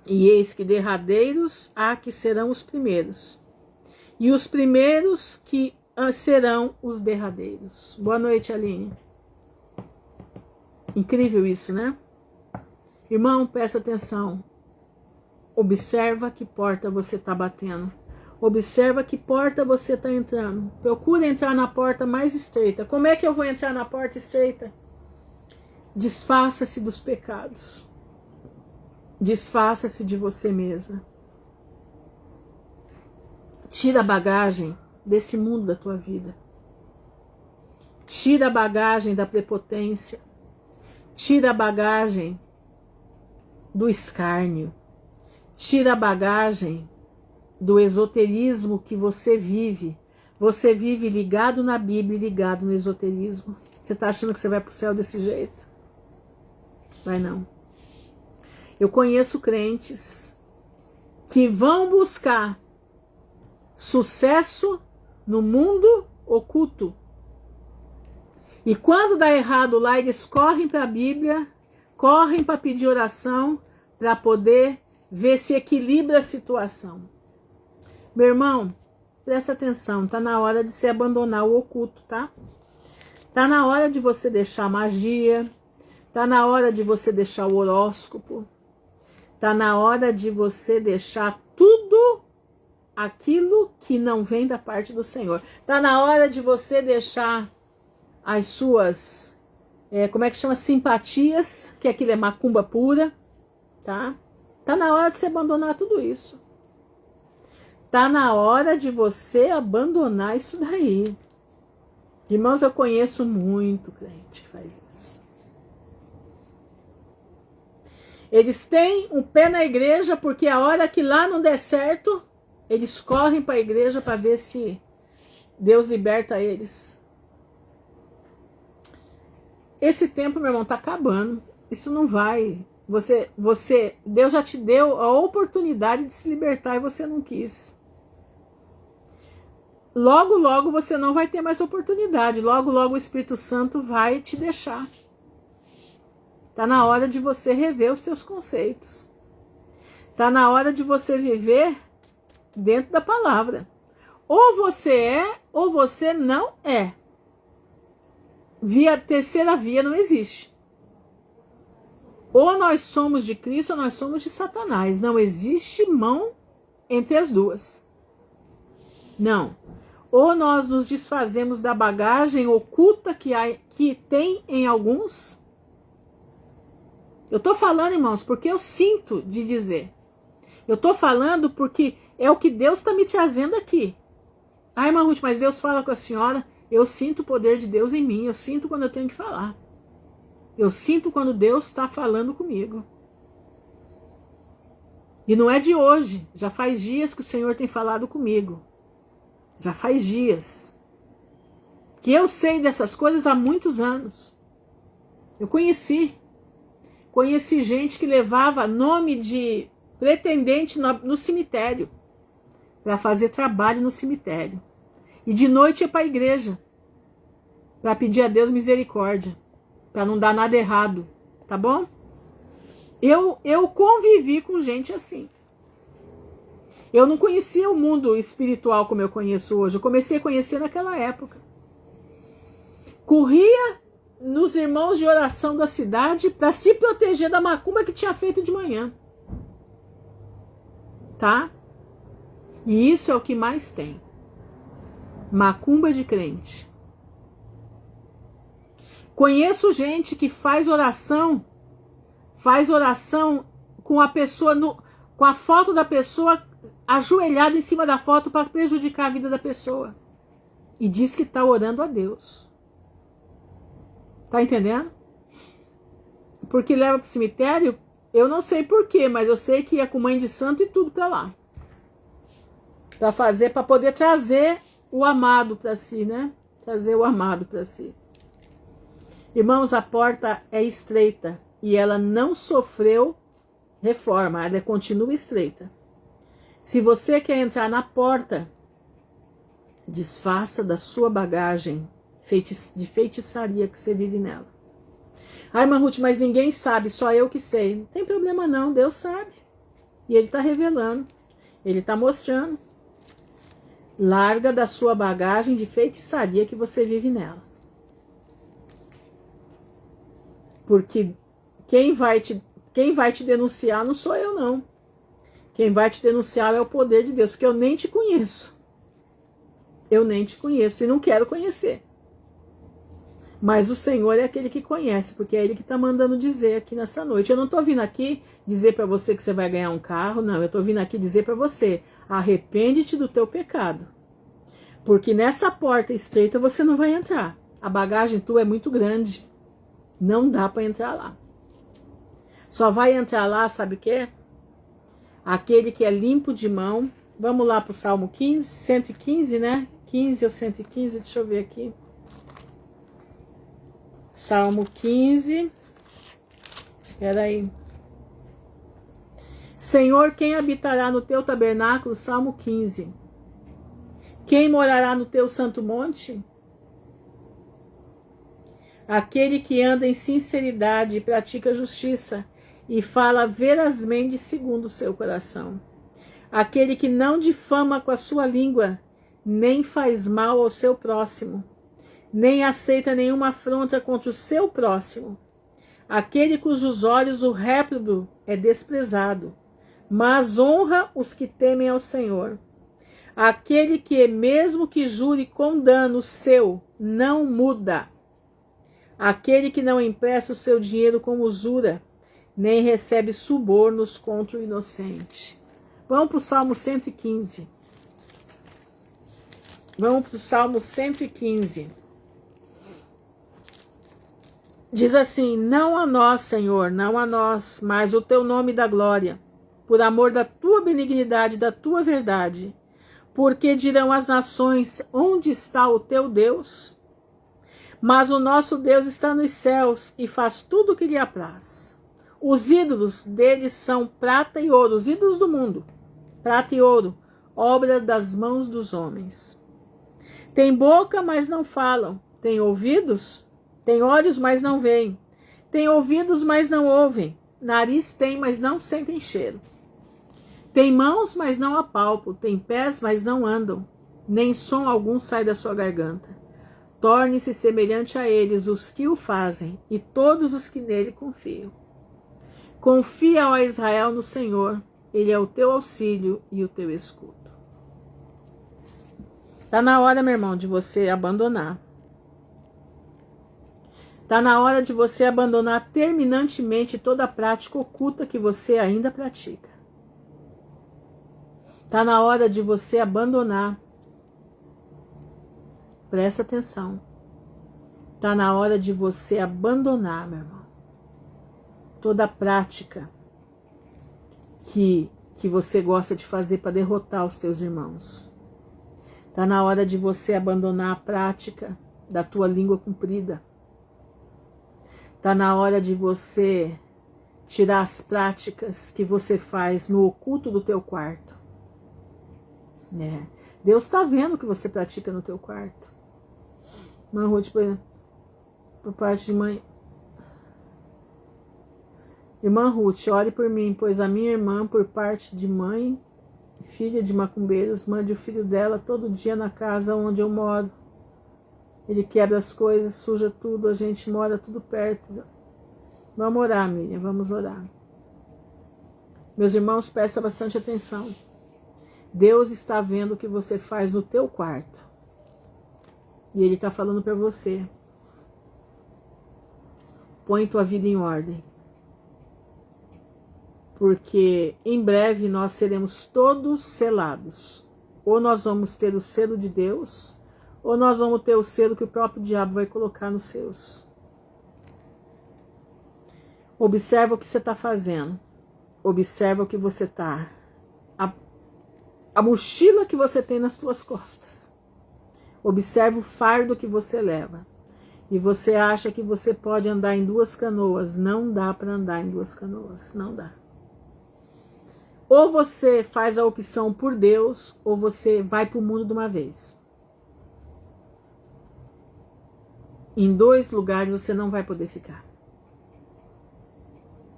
E eis que derradeiros há que serão os primeiros, e os primeiros que serão os derradeiros. Boa noite, Aline. Incrível isso, né? Irmão, presta atenção. Observa que porta você está batendo. Observa que porta você está entrando. Procura entrar na porta mais estreita. Como é que eu vou entrar na porta estreita? Desfaça-se dos pecados. Desfaça-se de você mesma. Tira a bagagem desse mundo da tua vida. Tira a bagagem da prepotência. Tira a bagagem do escárnio. Tira a bagagem do esoterismo que você vive. Você vive ligado na Bíblia e ligado no esoterismo. Você está achando que você vai para o céu desse jeito? Vai não. Eu conheço crentes que vão buscar sucesso no mundo oculto. E quando dá errado lá, eles correm para a Bíblia, correm para pedir oração, para poder ver se equilibra a situação. Meu irmão, presta atenção, tá na hora de você abandonar o oculto, tá? Tá na hora de você deixar magia, tá na hora de você deixar o horóscopo, tá na hora de você deixar tudo aquilo que não vem da parte do Senhor. Tá na hora de você deixar as suas, como é que chama? Simpatias, que aquilo é macumba pura, tá? Tá na hora de você abandonar tudo isso. Tá na hora de você abandonar isso daí. Irmãos, eu conheço muito crente que faz isso. Eles têm um pé na igreja porque a hora que lá não der certo, eles correm para a igreja para ver se Deus liberta eles. Esse tempo, meu irmão, tá acabando. Isso não vai. Deus já te deu a oportunidade de se libertar e você não quis. Logo, logo você não vai ter mais oportunidade. Logo, logo o Espírito Santo vai te deixar. Tá na hora de você rever os seus conceitos. Tá na hora de você viver dentro da palavra. Ou você é, ou você não é. Terceira via não existe. Ou nós somos de Cristo ou nós somos de Satanás. Não existe mão entre as duas. Não. Ou nós nos desfazemos da bagagem oculta que tem em alguns. Eu estou falando, irmãos, porque eu sinto de dizer. Eu estou falando porque é o que Deus está me trazendo aqui. Ah, irmã Ruth, mas Deus fala com a senhora. Eu sinto o poder de Deus em mim. Eu sinto quando eu tenho que falar. Eu sinto quando Deus está falando comigo. E não é de hoje. Já faz dias que o Senhor tem falado comigo. Já faz dias. Que eu sei dessas coisas há muitos anos. Eu conheci gente que levava nome de pretendente no cemitério. Para fazer trabalho no cemitério. E de noite ia para a igreja. Para pedir a Deus misericórdia. Para não dar nada errado. Tá bom? Eu convivi com gente assim. Eu não conhecia o mundo espiritual como eu conheço hoje. Eu comecei a conhecer naquela época. Corria nos irmãos de oração da cidade para se proteger da macumba que tinha feito de manhã. Tá? E isso é o que mais tem. Macumba de crente. Conheço gente que faz oração com a pessoa, com a foto da pessoa ajoelhada em cima da foto para prejudicar a vida da pessoa. E diz que está orando a Deus. Tá entendendo? Porque leva para o cemitério, eu não sei porquê, mas eu sei que ia com mãe de santo e tudo para lá. Para fazer, para poder trazer o amado para si, né? Trazer o amado para si. Irmãos, a porta é estreita e ela não sofreu reforma, ela continua estreita. Se você quer entrar na porta, desfaça da sua bagagem de feitiçaria que você vive nela. Ai, irmã Ruth, mas ninguém sabe, só eu que sei. Não tem problema não, Deus sabe. E Ele está revelando, Ele está mostrando. Larga da sua bagagem de feitiçaria que você vive nela. Porque quem vai te denunciar não sou eu, não. Quem vai te denunciar é o poder de Deus, porque eu nem te conheço. Eu nem te conheço e não quero conhecer. Mas o Senhor é aquele que conhece, porque é Ele que está mandando dizer aqui nessa noite. Eu não estou vindo aqui dizer para você que você vai ganhar um carro, não. Eu estou vindo aqui dizer para você, arrepende-te do teu pecado. Porque nessa porta estreita você não vai entrar. A bagagem tua é muito grande. Não dá para entrar lá. Só vai entrar lá, sabe o quê? Aquele que é limpo de mão. Vamos lá para o Salmo 15, 115, né? 15 ou 115, deixa eu ver aqui. Salmo 15. Espera aí. Senhor, quem habitará no teu tabernáculo? Salmo 15. Quem morará no teu santo monte? Aquele que anda em sinceridade e pratica justiça e fala verazmente segundo o seu coração. Aquele que não difama com a sua língua, nem faz mal ao seu próximo, nem aceita nenhuma afronta contra o seu próximo. Aquele cujos olhos o réprobo é desprezado, mas honra os que temem ao Senhor. Aquele que, mesmo que jure com dano seu, não muda. Aquele que não empresta o seu dinheiro com usura, nem recebe subornos contra o inocente. Vamos para o Salmo 115. Vamos para o Salmo 115. Diz assim: não a nós, Senhor, não a nós, mas o teu nome dá glória, por amor da tua benignidade, da tua verdade. Porque dirão as nações, onde está o teu Deus? Mas o nosso Deus está nos céus e faz tudo o que lhe apraz. Os ídolos deles são prata e ouro, os ídolos do mundo, prata e ouro, obra das mãos dos homens. Tem boca, mas não falam. Tem ouvidos, tem olhos, mas não veem. Tem ouvidos, mas não ouvem. Nariz tem, mas não sentem cheiro. Tem mãos, mas não apalpam. Tem pés, mas não andam. Nem som algum sai da sua garganta. Torne-se semelhante a eles os que o fazem e todos os que nele confiam. Confia, ó Israel, no Senhor. Ele é o teu auxílio e o teu escudo. Está na hora, meu irmão, de você abandonar. Está na hora de você abandonar terminantemente toda a prática oculta que você ainda pratica. Está na hora de você abandonar. Presta atenção. Está na hora de você abandonar, meu irmão, toda a prática que você gosta de fazer para derrotar os teus irmãos. Está na hora de você abandonar a prática da tua língua comprida. Está na hora de você tirar as práticas que você faz no oculto do teu quarto. Deus está vendo o que você pratica no teu quarto. Mãe Ruth, por parte de mãe. Irmã Ruth, ore por mim, pois a minha irmã, por parte de mãe, filha de macumbeiros, mande o filho dela todo dia na casa onde eu moro. Ele quebra as coisas, suja tudo, a gente mora tudo perto. Vamos orar, Miriam, vamos orar. Meus irmãos, prestem bastante atenção. Deus está vendo o que você faz no teu quarto. E Ele está falando para você. Põe tua vida em ordem. porque em breve nós seremos todos selados. Ou nós vamos ter o selo de Deus, ou nós vamos ter o selo que o próprio diabo vai colocar nos seus. Observa o que você está fazendo. Observa o que você está. A mochila que você tem nas suas costas. Observa o fardo que você leva. E você acha que você pode andar em 2 canoas. Não dá para andar em 2 canoas. Não dá. Ou você faz a opção por Deus, ou você vai para o mundo de uma vez. Em 2 lugares você não vai poder ficar.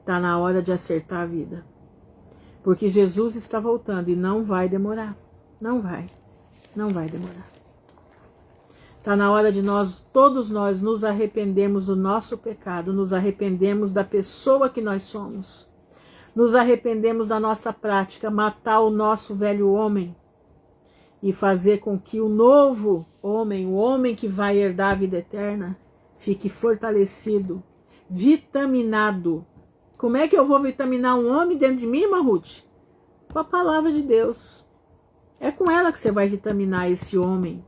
Está na hora de acertar a vida. Porque Jesus está voltando e não vai demorar. Não vai. Não vai demorar. Está na hora de todos nós, nos arrependermos do nosso pecado, nos arrependermos da pessoa que nós somos, nos arrependemos da nossa prática, matar o nosso velho homem e fazer com que o novo homem, o homem que vai herdar a vida eterna, fique fortalecido, vitaminado. Como é que eu vou vitaminar um homem dentro de mim, irmã Ruth? Com a palavra de Deus. É com ela que você vai vitaminar esse homem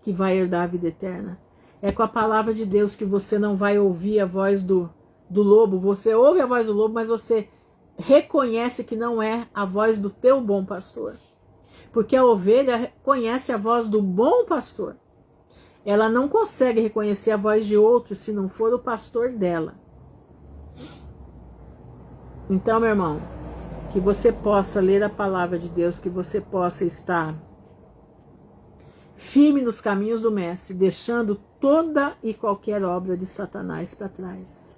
que vai herdar a vida eterna. É com a palavra de Deus que você não vai ouvir a voz do lobo. Você ouve a voz do lobo, mas você reconhece que não é a voz do teu bom pastor. Porque a ovelha conhece a voz do bom pastor. Ela não consegue reconhecer a voz de outro se não for o pastor dela. Então, meu irmão, que você possa ler a palavra de Deus, que você possa estar firme nos caminhos do Mestre, deixando toda e qualquer obra de Satanás para trás.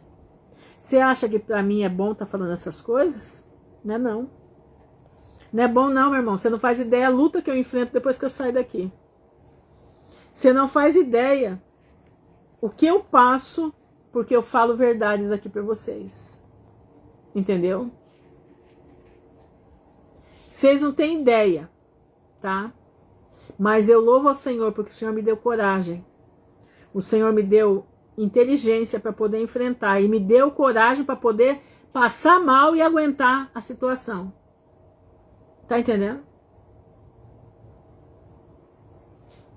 Você acha que para mim é bom estar falando essas coisas? Não é não. Não é bom não, meu irmão. Você não faz ideia a luta que eu enfrento depois que eu saio daqui. Você não faz ideia o que eu passo porque eu falo verdades aqui para vocês. Entendeu? Vocês não têm ideia, tá? Mas eu louvo ao Senhor porque o Senhor me deu coragem. O Senhor me deu inteligência para poder enfrentar e me deu coragem para poder passar mal e aguentar a situação. Tá entendendo?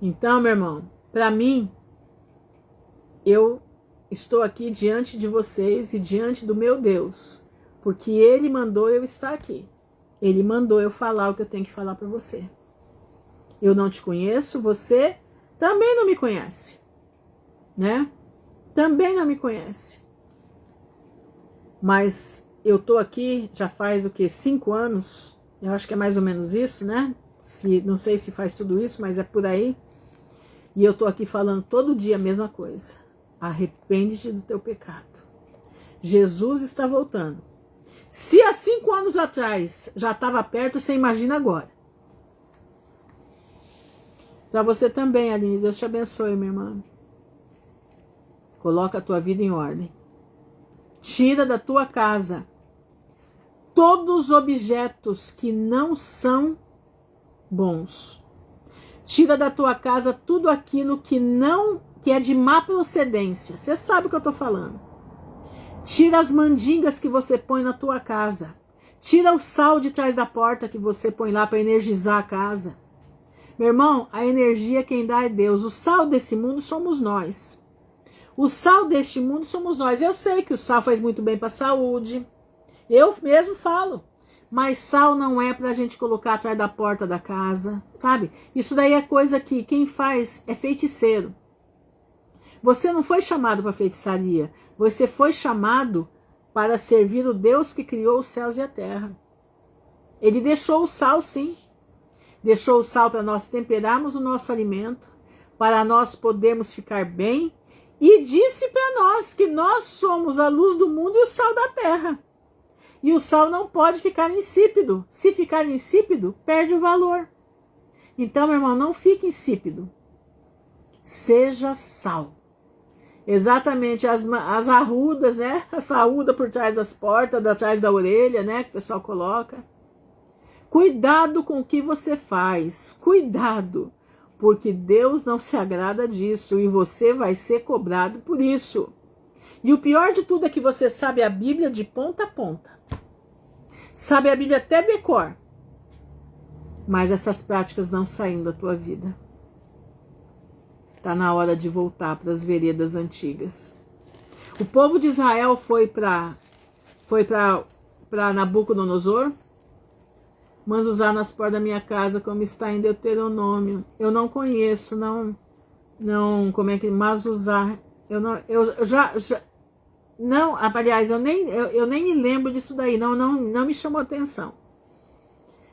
Então, meu irmão, para mim, eu estou aqui diante de vocês e diante do meu Deus, porque Ele mandou eu estar aqui. Ele mandou eu falar o que eu tenho que falar para você. Eu não te conheço, você também não me conhece, né? Também não me conhece. Mas eu tô aqui já faz o quê? 5 anos? Eu acho que é mais ou menos isso, né? Não sei se faz tudo isso, mas é por aí. E eu tô aqui falando todo dia a mesma coisa. Arrepende-te do teu pecado. Jesus está voltando. Se há 5 anos atrás já estava perto, você imagina agora. Para você também, Aline, Deus te abençoe, minha irmã. Coloca a tua vida em ordem. Tira da tua casa todos os objetos que não são bons. Tira da tua casa tudo aquilo que é de má procedência. Você sabe o que eu estou falando. Tira as mandingas que você põe na tua casa. Tira o sal de trás da porta que você põe lá para energizar a casa. Meu irmão, a energia quem dá é Deus. O sal desse mundo somos nós. O sal deste mundo somos nós. Eu sei que o sal faz muito bem para a saúde. Eu mesmo falo. Mas sal não é para a gente colocar atrás da porta da casa, sabe? Isso daí é coisa que quem faz é feiticeiro. Você não foi chamado para feitiçaria. Você foi chamado para servir o Deus que criou os céus e a terra. Ele deixou o sal, sim. Deixou o sal para nós temperarmos o nosso alimento, para nós podermos ficar bem, e disse para nós que nós somos a luz do mundo e o sal da terra. E o sal não pode ficar insípido. Se ficar insípido, perde o valor. Então, meu irmão, não fique insípido. Seja sal. Exatamente, as arrudas, né? A saúda por trás das portas, atrás da orelha, né? Que o pessoal coloca. Cuidado com o que você faz, cuidado, porque Deus não se agrada disso e você vai ser cobrado por isso. E o pior de tudo é que você sabe a Bíblia de ponta a ponta. sabe a Bíblia até decor, mas essas práticas não saem da tua vida. Está na hora de voltar para as veredas antigas. O povo de Israel foi para Nabucodonosor, mas usar nas portas da minha casa, como está em Deuteronômio. Eu não conheço, como é que, mas usar, eu já não, aliás, eu nem me lembro disso daí, não me chamou atenção.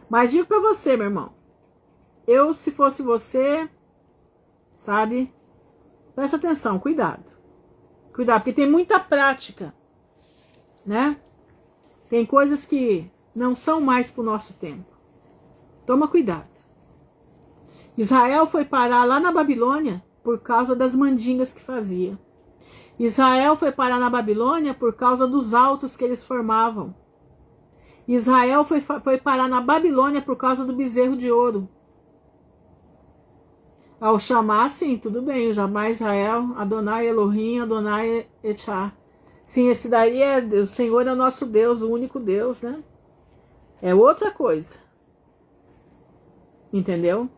Mas digo para você, meu irmão, se fosse você, sabe, presta atenção, cuidado, porque tem muita prática, né? Tem coisas que não são mais para o nosso tempo. Toma cuidado. Israel foi parar lá na Babilônia por causa das mandingas que fazia. Israel foi parar na Babilônia por causa dos altos que eles formavam. Israel foi parar na Babilônia por causa do bezerro de ouro. Ao chamar, sim, tudo bem, jamais Israel, Adonai Elohim, Adonai Echá. Sim, esse daí o Senhor é o nosso Deus, o único Deus, né? É outra coisa. Entendeu?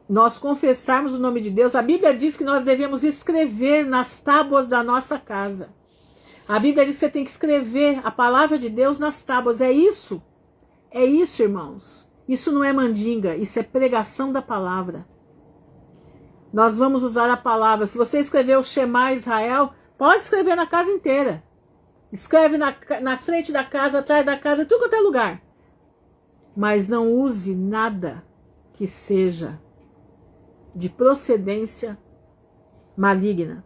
Nós confessarmos o nome de Deus, a Bíblia diz que nós devemos escrever nas tábuas da nossa casa. A Bíblia diz que você tem que escrever a palavra de Deus nas tábuas. É isso, irmãos. Isso não é mandinga, isso é pregação da palavra. Nós vamos usar a palavra. Se você escrever o Shema Israel, pode escrever na casa inteira. Escreve na frente da casa, atrás da casa, em tudo quanto é lugar. Mas não use nada que seja de procedência maligna.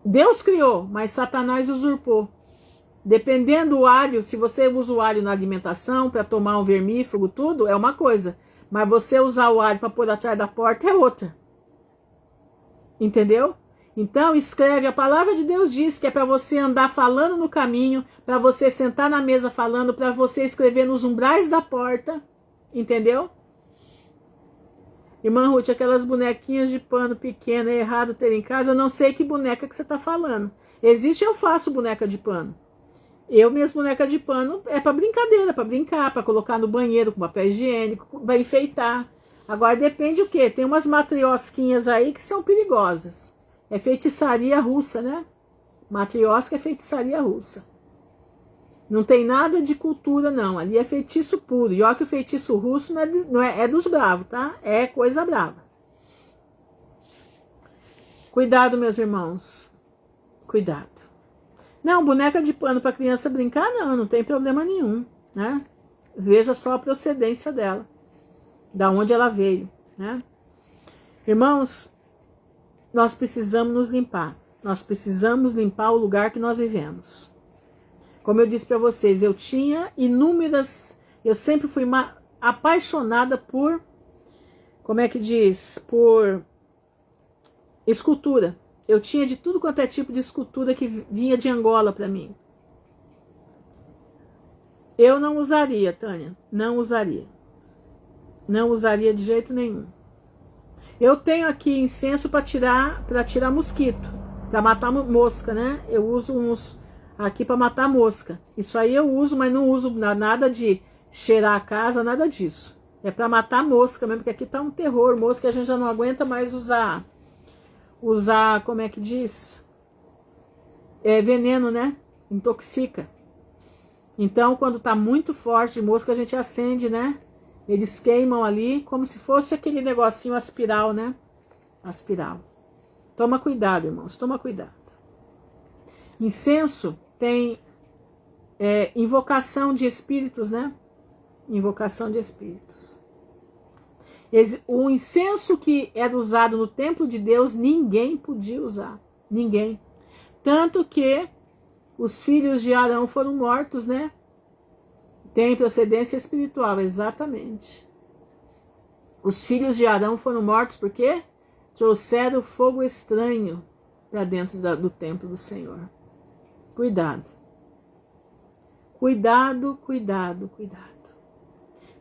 Deus criou, mas Satanás usurpou. Dependendo do alho, se você usa o alho na alimentação, para tomar um vermífugo, tudo, é uma coisa. Mas você usar o alho para pôr atrás da porta é outra. Entendeu? Então escreve, a palavra de Deus diz que é para você andar falando no caminho, para você sentar na mesa falando, para você escrever nos umbrais da porta. Entendeu? Irmã Ruth, aquelas bonequinhas de pano pequena, é errado ter em casa, eu não sei que boneca que você está falando. Existe, eu faço boneca de pano. Minhas bonecas de pano é para brincadeira, para brincar, para colocar no banheiro com papel higiênico, para enfeitar. Agora depende o quê? Tem umas matriosquinhas aí que são perigosas. É feitiçaria russa, né? Matriosca é feitiçaria russa. Não tem nada de cultura, não. Ali é feitiço puro. E olha que o feitiço russo é dos bravos, tá? É coisa brava. Cuidado, meus irmãos. Cuidado. Não, boneca de pano para criança brincar, não tem problema nenhum, né? Veja só a procedência dela. Da onde ela veio, né? Irmãos, nós precisamos nos limpar. Nós precisamos limpar o lugar que nós vivemos. Como eu disse para vocês, eu tinha inúmeras... Eu sempre fui apaixonada por... Como é que diz? Por escultura. Eu tinha de tudo quanto é tipo de escultura que vinha de Angola para mim. Eu não usaria, Tânia. Não usaria. Não usaria de jeito nenhum. Eu tenho aqui incenso para tirar mosquito. Para matar mosca, né? Eu uso uns... aqui para matar mosca. Isso aí eu uso, mas não uso nada de cheirar a casa, nada disso. É para matar mosca mesmo, porque aqui tá um terror. Mosca a gente já não aguenta mais usar, como é que diz? É veneno, né? Intoxica. Então, quando tá muito forte mosca, a gente acende, né? Eles queimam ali como se fosse aquele negocinho aspiral, né? Aspiral. Toma cuidado, irmãos, toma cuidado. Incenso tem invocação de espíritos, né? Invocação de espíritos. O incenso que era usado no templo de Deus, ninguém podia usar. Ninguém. Tanto que os filhos de Arão foram mortos, né? Tem procedência espiritual, exatamente. Os filhos de Arão foram mortos porque trouxeram fogo estranho para dentro do templo do Senhor. Cuidado. Cuidado, cuidado, cuidado.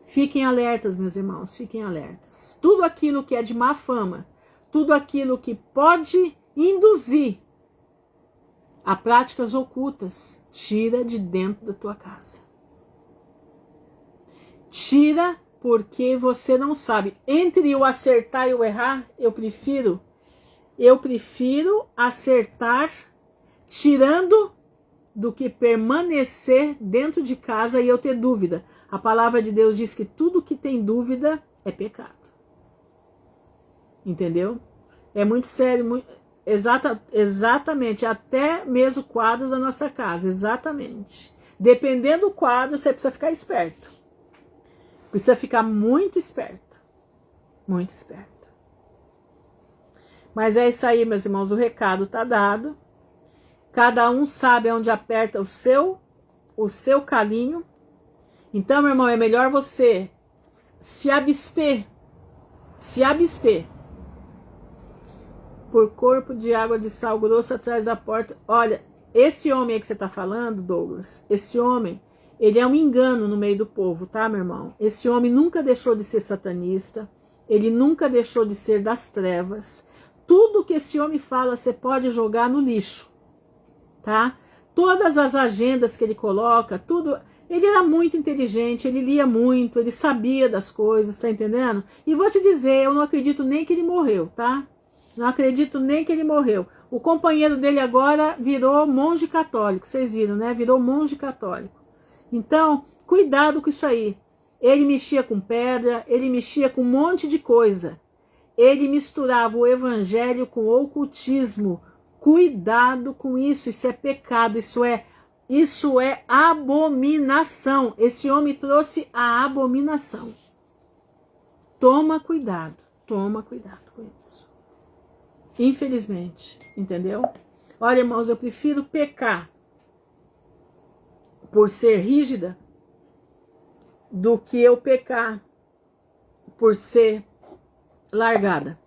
Fiquem alertas, meus irmãos, fiquem alertas. Tudo aquilo que é de má fama, tudo aquilo que pode induzir a práticas ocultas, tira de dentro da tua casa. Tira, porque você não sabe. Entre o acertar e o errar, eu prefiro acertar tirando do que permanecer dentro de casa e eu ter dúvida. A palavra de Deus diz que tudo que tem dúvida é pecado. Entendeu? É muito sério, exatamente, até mesmo quadros da nossa casa, exatamente. Dependendo do quadro, você precisa ficar esperto. Precisa ficar muito esperto. Muito esperto. Mas é isso aí, meus irmãos, o recado está dado. Cada um sabe onde aperta o seu calinho. Então, meu irmão, é melhor você se abster por corpo de água de sal grosso atrás da porta. Olha, esse homem aí que você está falando, Douglas, esse homem, ele é um engano no meio do povo, tá, meu irmão? Esse homem nunca deixou de ser satanista, ele nunca deixou de ser das trevas. Tudo que esse homem fala, você pode jogar no lixo, tá? Todas as agendas que ele coloca, tudo... Ele era muito inteligente, ele lia muito, ele sabia das coisas, tá entendendo? E vou te dizer, eu não acredito nem que ele morreu, tá? Não acredito nem que ele morreu. O companheiro dele agora virou monge católico, vocês viram, né? Virou monge católico. Então, cuidado com isso aí. Ele mexia com pedra, ele mexia com um monte de coisa. Ele misturava o evangelho com o ocultismo. Cuidado com isso, isso é pecado, isso é abominação. Esse homem trouxe a abominação. Toma cuidado com isso. Infelizmente, entendeu? Olha, irmãos, eu prefiro pecar por ser rígida do que eu pecar por ser largada.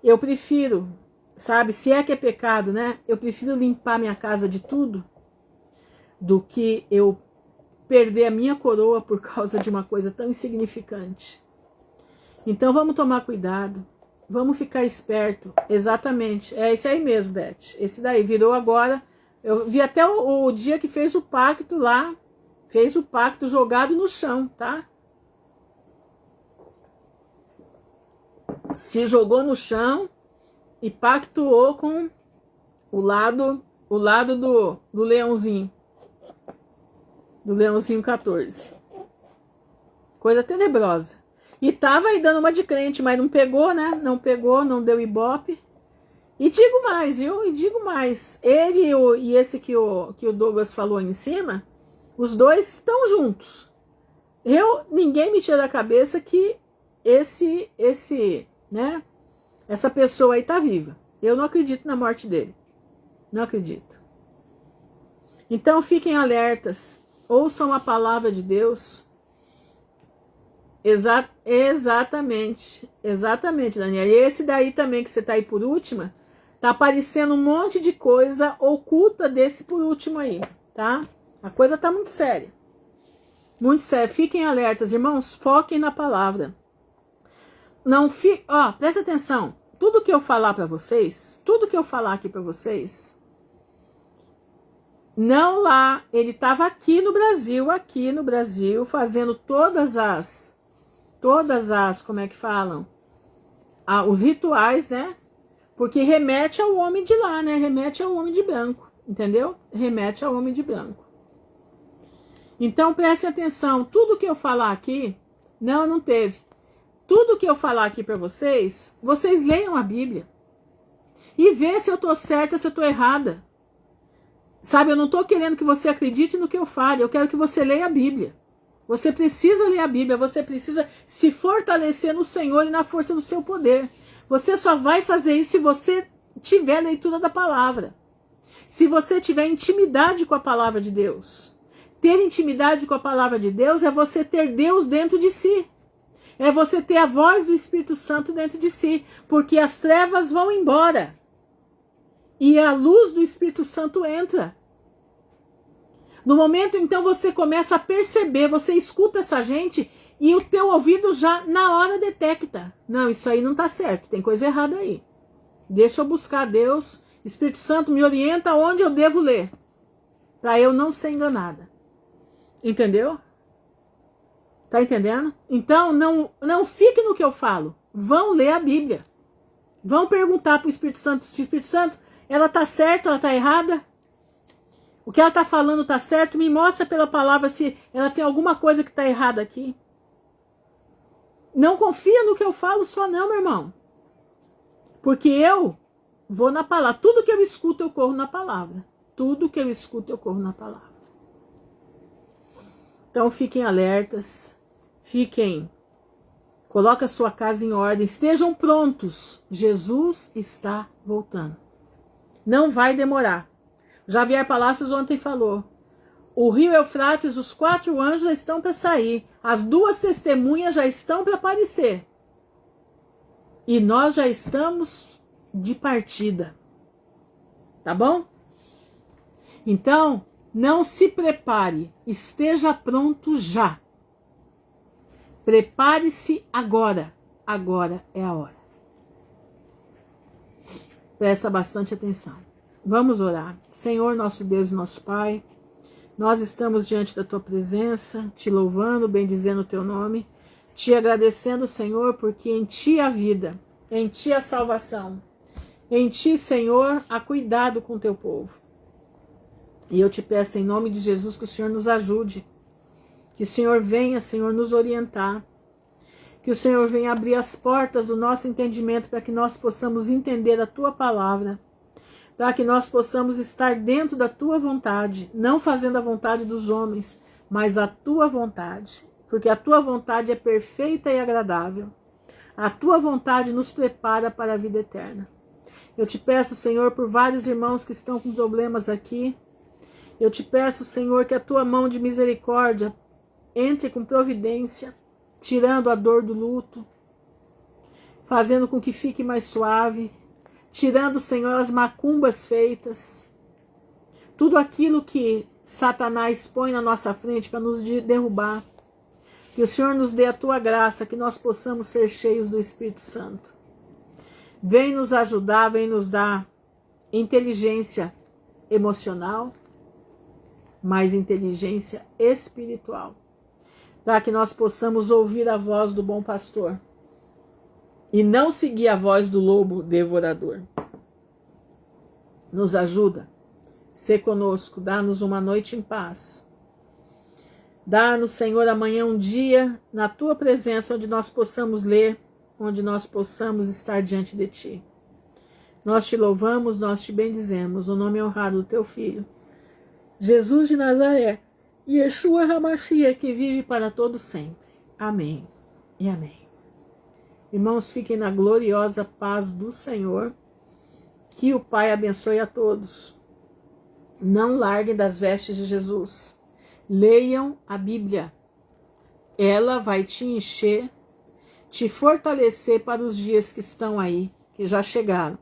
Eu prefiro, sabe, se é que é pecado, né? Eu prefiro limpar minha casa de tudo do que eu perder a minha coroa por causa de uma coisa tão insignificante. Então vamos tomar cuidado, vamos ficar esperto, exatamente, é esse aí mesmo, Beth, esse daí virou agora, eu vi até o dia que fez o pacto lá, fez o pacto jogado no chão, tá? Se jogou no chão e pactuou com o lado do leãozinho. Do leãozinho 14. Coisa tenebrosa. E tava aí dando uma de crente, mas não pegou, né? Não pegou, não deu ibope. E digo mais, viu? E digo mais. Ele e esse que o Douglas falou aí em cima, os dois estão juntos. Ninguém me tira da cabeça que né? Essa pessoa aí tá viva. Eu não acredito na morte dele. Não acredito. Então fiquem alertas. Ouçam a palavra de Deus. Exatamente, Daniela. E esse daí também que você tá aí por última, tá aparecendo um monte de coisa oculta desse por último aí, tá? A coisa tá muito séria. Muito séria. Fiquem alertas, irmãos. Foquem na palavra. Presta atenção. Tudo que eu falar para vocês, tudo que eu falar aqui para vocês, não lá, ele estava aqui no Brasil, fazendo todas as, como é que falam? Os rituais, né? Porque remete ao homem de lá, né? Remete ao homem de branco, entendeu? Remete ao homem de branco. Então, prestem atenção, tudo que eu falar aqui, não teve. Tudo que eu falar aqui para vocês leiam a Bíblia. E vê se eu tô certa, se eu tô errada. Sabe, eu não estou querendo que você acredite no que eu fale, eu quero que você leia a Bíblia. Você precisa ler a Bíblia, você precisa se fortalecer no Senhor e na força do seu poder. Você só vai fazer isso se você tiver leitura da palavra. Se você tiver intimidade com a palavra de Deus. Ter intimidade com a palavra de Deus é você ter Deus dentro de si. É você ter a voz do Espírito Santo dentro de si. Porque as trevas vão embora. E a luz do Espírito Santo entra. No momento, então, você começa a perceber, você escuta essa gente e o teu ouvido já, na hora, detecta. Não, isso aí não tá certo, tem coisa errada aí. Deixa eu buscar Deus Espírito Santo me orienta onde eu devo ler, para eu não ser enganada. Entendeu? Tá entendendo? Então, não fique no que eu falo. Vão ler a Bíblia. Vão perguntar para o Espírito Santo, se o Espírito Santo, ela tá certa, ela tá errada? O que ela tá falando tá certo? Me mostra pela palavra se ela tem alguma coisa que tá errada aqui. Não confia no que eu falo só não, meu irmão. Porque eu vou na palavra. Tudo que eu escuto, eu corro na palavra. Tudo que eu escuto, eu corro na palavra. Então, fiquem alertas. Coloca a sua casa em ordem. Estejam prontos. Jesus está voltando. Não vai demorar. Javier Palacios ontem falou. O rio Eufrates, os 4 anjos já estão para sair. As 2 testemunhas já estão para aparecer. E nós já estamos de partida. Tá bom? Então, não se prepare. Esteja pronto já. Prepare-se agora. Agora é a hora. Presta bastante atenção. Vamos orar. Senhor, nosso Deus e nosso Pai, nós estamos diante da Tua presença, Te louvando, bendizendo o Teu nome, Te agradecendo, Senhor, porque em Ti há vida, em Ti há salvação, em Ti, Senhor, há cuidado com o Teu povo. E eu Te peço em nome de Jesus que o Senhor nos ajude, que o Senhor venha, Senhor, nos orientar, que o Senhor venha abrir as portas do nosso entendimento para que nós possamos entender a Tua palavra, para que nós possamos estar dentro da Tua vontade, não fazendo a vontade dos homens, mas a Tua vontade, porque a Tua vontade é perfeita e agradável. A Tua vontade nos prepara para a vida eterna. Eu Te peço, Senhor, por vários irmãos que estão com problemas aqui. Eu Te peço, Senhor, que a Tua mão de misericórdia entre com providência, tirando a dor do luto, fazendo com que fique mais suave, tirando, Senhor, as macumbas feitas, tudo aquilo que Satanás põe na nossa frente para nos derrubar. Que o Senhor nos dê a Tua graça, que nós possamos ser cheios do Espírito Santo. Vem nos ajudar, vem nos dar inteligência emocional, mas inteligência espiritual, para que nós possamos ouvir a voz do bom pastor e não seguir a voz do lobo devorador. Nos ajuda, sê conosco, dá-nos uma noite em paz. Dá-nos, Senhor, amanhã um dia na Tua presença, onde nós possamos ler, onde nós possamos estar diante de Ti. Nós Te louvamos, nós Te bendizemos, o nome honrado do Teu Filho, Jesus de Nazaré, e Yeshua HaMashiach, que vive para todo sempre. Amém e amém. Irmãos, fiquem na gloriosa paz do Senhor. Que o Pai abençoe a todos. Não larguem das vestes de Jesus. Leiam a Bíblia. Ela vai te encher, te fortalecer para os dias que estão aí, que já chegaram.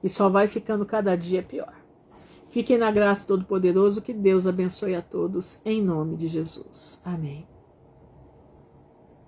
E só vai ficando cada dia pior. Fiquem na graça do Todo-Poderoso. Que Deus abençoe a todos, em nome de Jesus. Amém.